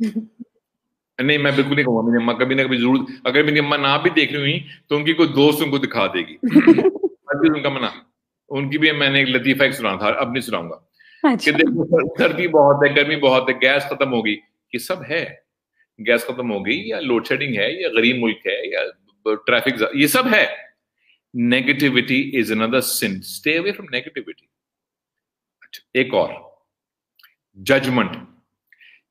नहीं, मैं बिल्कुल नहीं कहूंगा, मेरी अम्मा कभी ना कभी जरूर, अगर मेरी अम्मा ना भी देख रही हुई तो उनकी कोई दोस्त उनको दिखा देगी। उनका मना, उनकी भी मैंने एक लतीफा एक सुना था, अब नहीं सुनाऊंगा। कि देखो सर्दी बहुत है, गर्मी बहुत है, गैस खत्म होगी। ये सब है, गैस खत्म हो गई या लोड शेडिंग है या गरीब मुल्क है या ट्रैफिक, ये सब है। Negativity is another sin, stay away from negativity. अच्छा, एक और, जजमेंट।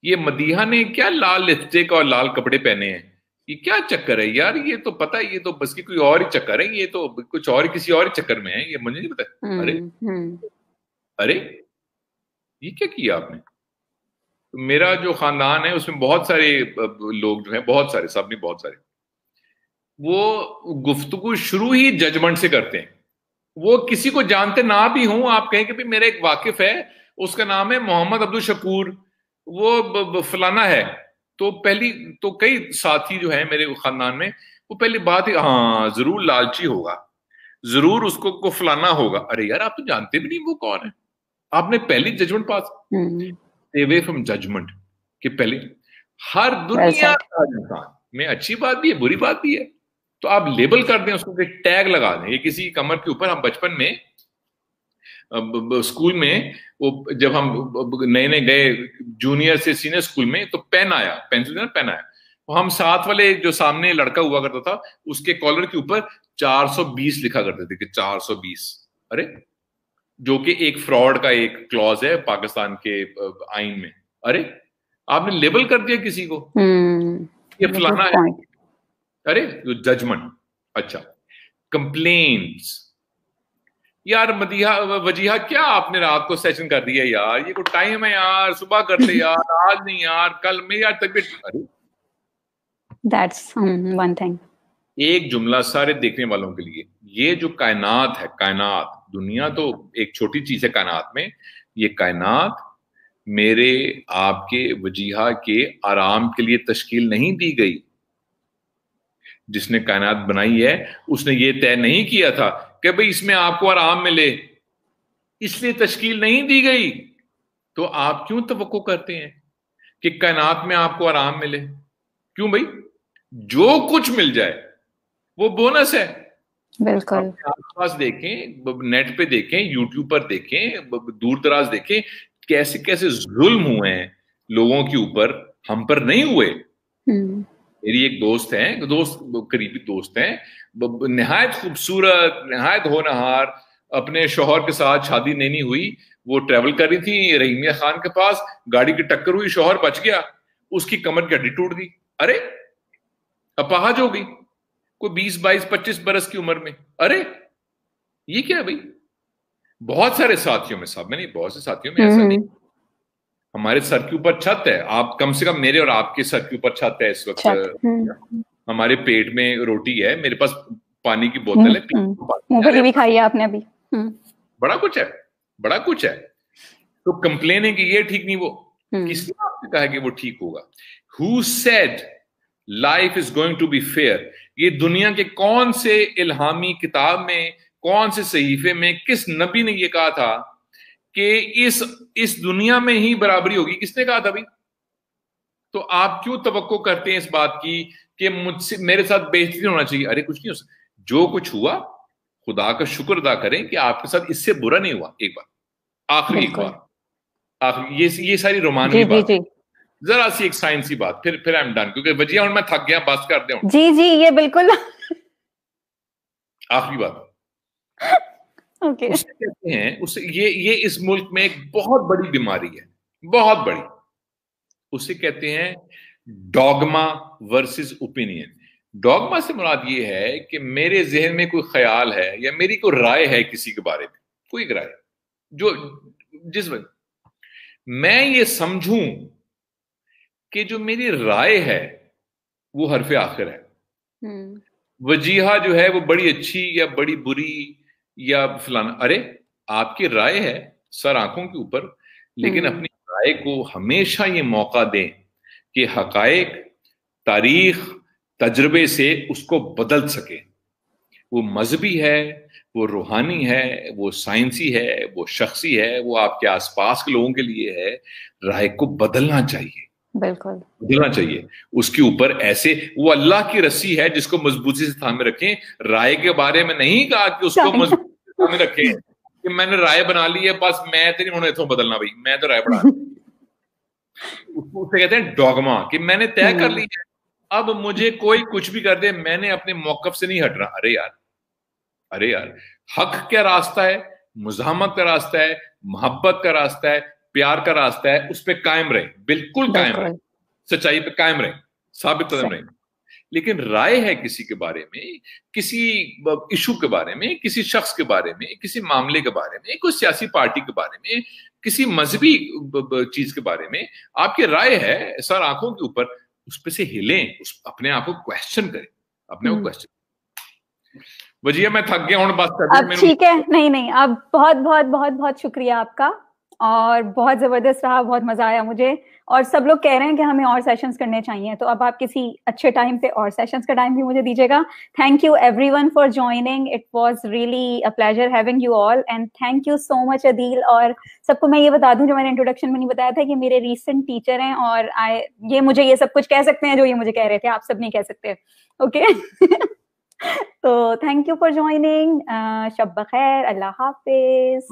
ये मदीहा ने क्या लाल लिपस्टिक और लाल कपड़े पहने हैं, ये क्या चक्कर है यार। ये तो पता है, ये तो बस की कोई और ही चक्कर है, ये तो कुछ और किसी और ही चक्कर में है, ये मुझे नहीं पता। अरे ये क्या किया आपने। तो मेरा जो खानदान है उसमें बहुत सारे लोग जो हैं, बहुत सारे, सब नहीं बहुत सारे, वो गुफ्तगू शुरू ही जजमेंट से करते हैं। वो किसी को जानते ना भी हों, आप कहें कि भाई मेरा एक वाकिफ है, उसका नाम है मोहम्मद अब्दुल शकूर, वो फलाना है, तो पहली तो कई साथी जो है मेरे खानदान में, वो पहली बात ही, हाँ जरूर लालची होगा, जरूर उसको को फलाना होगा। अरे यार आप तो जानते भी नहीं वो कौन है, आपने पहली judgement pass. Stay away from judgement कि पहले हर दुनिया का इंसान में अच्छी बात भी है, बुरी बात भी है, तो आप लेबल कर दें उसको, टैग लगा दें। ये किसी की कमर के ऊपर, हम बचपन में स्कूल में, वो जब हम नए नए गए जूनियर से सीनियर स्कूल में, तो पेन आया, पेंसिल पेन आया, तो हम साथ वाले जो सामने लड़का हुआ करता था उसके कॉलर के ऊपर 420 लिखा करते थे कि 420। अरे जो कि एक फ्रॉड का एक क्लॉज है पाकिस्तान के आइन में। अरे आपने लेबल कर दिया किसी को, ये फलाना है। अरे जजमेंट। अच्छा, कंप्लेंट्स। यार मदीहा वजीहा क्या आपने रात को सेशन कर दिया यार, ये कोई टाइम है यार, सुबह करते यार, आज नहीं यार, कल में यार तबीयत। अरे दैट्स वन थिंग। एक जुमला सारे देखने वालों के लिए, ये जो कायनात है, कायनात, दुनिया तो एक छोटी चीज है कायनात में, ये कायनात मेरे आपके वजीहा के आराम के लिए तश्कील नहीं दी गई। जिसने कायनात बनाई है उसने ये तय नहीं किया था कि भाई इसमें आपको आराम मिले, इसलिए तश्कील नहीं दी गई। तो आप क्यों तवक्को करते हैं कि कायनात में आपको आराम मिले? क्यों भाई, जो कुछ मिल जाए वो बोनस है। बिल्कुल। आसपास देखें, नेट पे देखें, यूट्यूब पर देखें, दूर दराज देखें, कैसे कैसे जुल्म हुए हैं लोगों के ऊपर, हम पर नहीं हुए। मेरी एक दोस्त है, करीबी दोस्त है, निहायत खूबसूरत, निहायत होनहार, अपने शौहर के साथ शादी नहीं हुई, वो ट्रेवल कर रही थी रहीमिया खान के पास, गाड़ी की टक्कर हुई, शौहर बच गया, उसकी कमर की हड्डी टूट गई। अरे अपाहज हो गई, कोई 20, 22, 25 बरस की उम्र में। अरे ये क्या है भाई। बहुत सारे साथियों में, सब में नहीं, बहुत से साथियों में ऐसा नहीं। हमारे सर के ऊपर छत है, आप कम से कम मेरे और आपके सर के ऊपर छत है इस वक्त, हमारे पेट में रोटी है, मेरे पास पानी की बोतल है, मूंगफली भी खाई है आपने अभी। बड़ा कुछ है, बड़ा कुछ है। तो कंप्लेनिंग कि ये ठीक नहीं, वो किसने आपने कहा कि वो ठीक होगा? Who said life is going to be fair? ये दुनिया के कौन से इल्हामी किताब में, कौन से सहीफे में, किस नबी ने ये कहा था कि इस दुनिया में ही बराबरी होगी? किसने कहा था भाई? तो आप क्यों तवक्को करते हैं इस बात की कि मुझसे, मेरे साथ बेइज्जती होना चाहिए? अरे कुछ नहीं हो सकता, जो कुछ हुआ खुदा का शुक्र अदा करें कि आपके साथ इससे बुरा नहीं हुआ। एक बार आखिरी, एक बार आखिरी, ये सारी रोमानी बात, जरा सी एक साइंसी बात, फिर आई एम डन, क्योंकि वजिया मैं थक गया, बस कर दे। जी ये बिल्कुल आखिरी बात। Okay. उसे कहते हैं, उसे ये इस मुल्क में एक बहुत बड़ी बीमारी है, बहुत बड़ी। उसे कहते हैं डॉगमा वर्सेस ओपिनियन। डॉगमा से मुराद ये है कि मेरे जहन में कोई ख्याल है या मेरी कोई राय है किसी के बारे में, कोई एक राय जो जिस वक्त मैं ये समझूं कि जो मेरी राय है वो हरफ आखिर है, वजीहा जो है वो बड़ी अच्छी या बड़ी बुरी या फलाना, अरे आपकी राय है सर आंखों के ऊपर, लेकिन अपनी राय को हमेशा ये मौका दें कि हकायक, तारीख, तजर्बे से उसको बदल सके। वो मजहबी है, वो रूहानी है, वो साइंसी है, वो शख्सी है, वो आपके आसपास के लोगों के लिए है, राय को बदलना चाहिए, बिल्कुल बदलना चाहिए। उसके ऊपर ऐसे वो अल्लाह की रस्सी है जिसको मजबूती से थामे रखें। राय के बारे में नहीं कहा कि उसको मजबूती से थामे रखें कि मैंने राय बना ली है बस मैं तो नहीं होने इथों बदलना, भाई मैं तो राय बना उसे कहते हैं डॉगमा, कि मैंने तय कर ली है, अब मुझे कोई कुछ भी कर दे मैंने अपने मौकफ से नहीं हटना। अरे यार, अरे यार, हक क्या रास्ता है, मुजाहमत का रास्ता है, मोहब्बत का रास्ता है, प्यार का रास्ता है, उस पर कायम रहे, बिल्कुल कायम रहे, सच्चाई पे कायम रहे, साबित कदम रहे। लेकिन राय है किसी के बारे में, किसी इशू के बारे में, किसी शख्स के बारे में, किसी मामले के बारे में, कोई सियासी पार्टी के बारे में, किसी मजहबी चीज के बारे में आपकी राय है सर आंखों के ऊपर, उस पे से हिलें, उस अपने आप को क्वेश्चन करें, अपने को क्वेश्चन। वजिया मैं थक गया हूं, बस अब ठीक है, नहीं नहीं, अब बहुत बहुत बहुत बहुत शुक्रिया आपका, और बहुत जबरदस्त रहा, बहुत मजा आया मुझे, और सब लोग कह रहे हैं कि हमें और सेशंस करने चाहिए, तो अब आप किसी अच्छे टाइम पे और सेशंस का टाइम भी मुझे दीजिएगा। Thank you everyone for joining, it was really a pleasure having you all, and thank you so much Adeel. और सबको मैं ये बता दूं, जो मैंने इंट्रोडक्शन में नहीं बताया था, कि मेरे रीसेंट टीचर हैं, और ये मुझे ये सब कुछ कह सकते हैं जो ये मुझे कह रहे थे, आप सब नहीं कह सकते, ओके। तो थैंक यू फॉर ज्वाइनिंग, शब बखैर, अल्लाह हाफिज।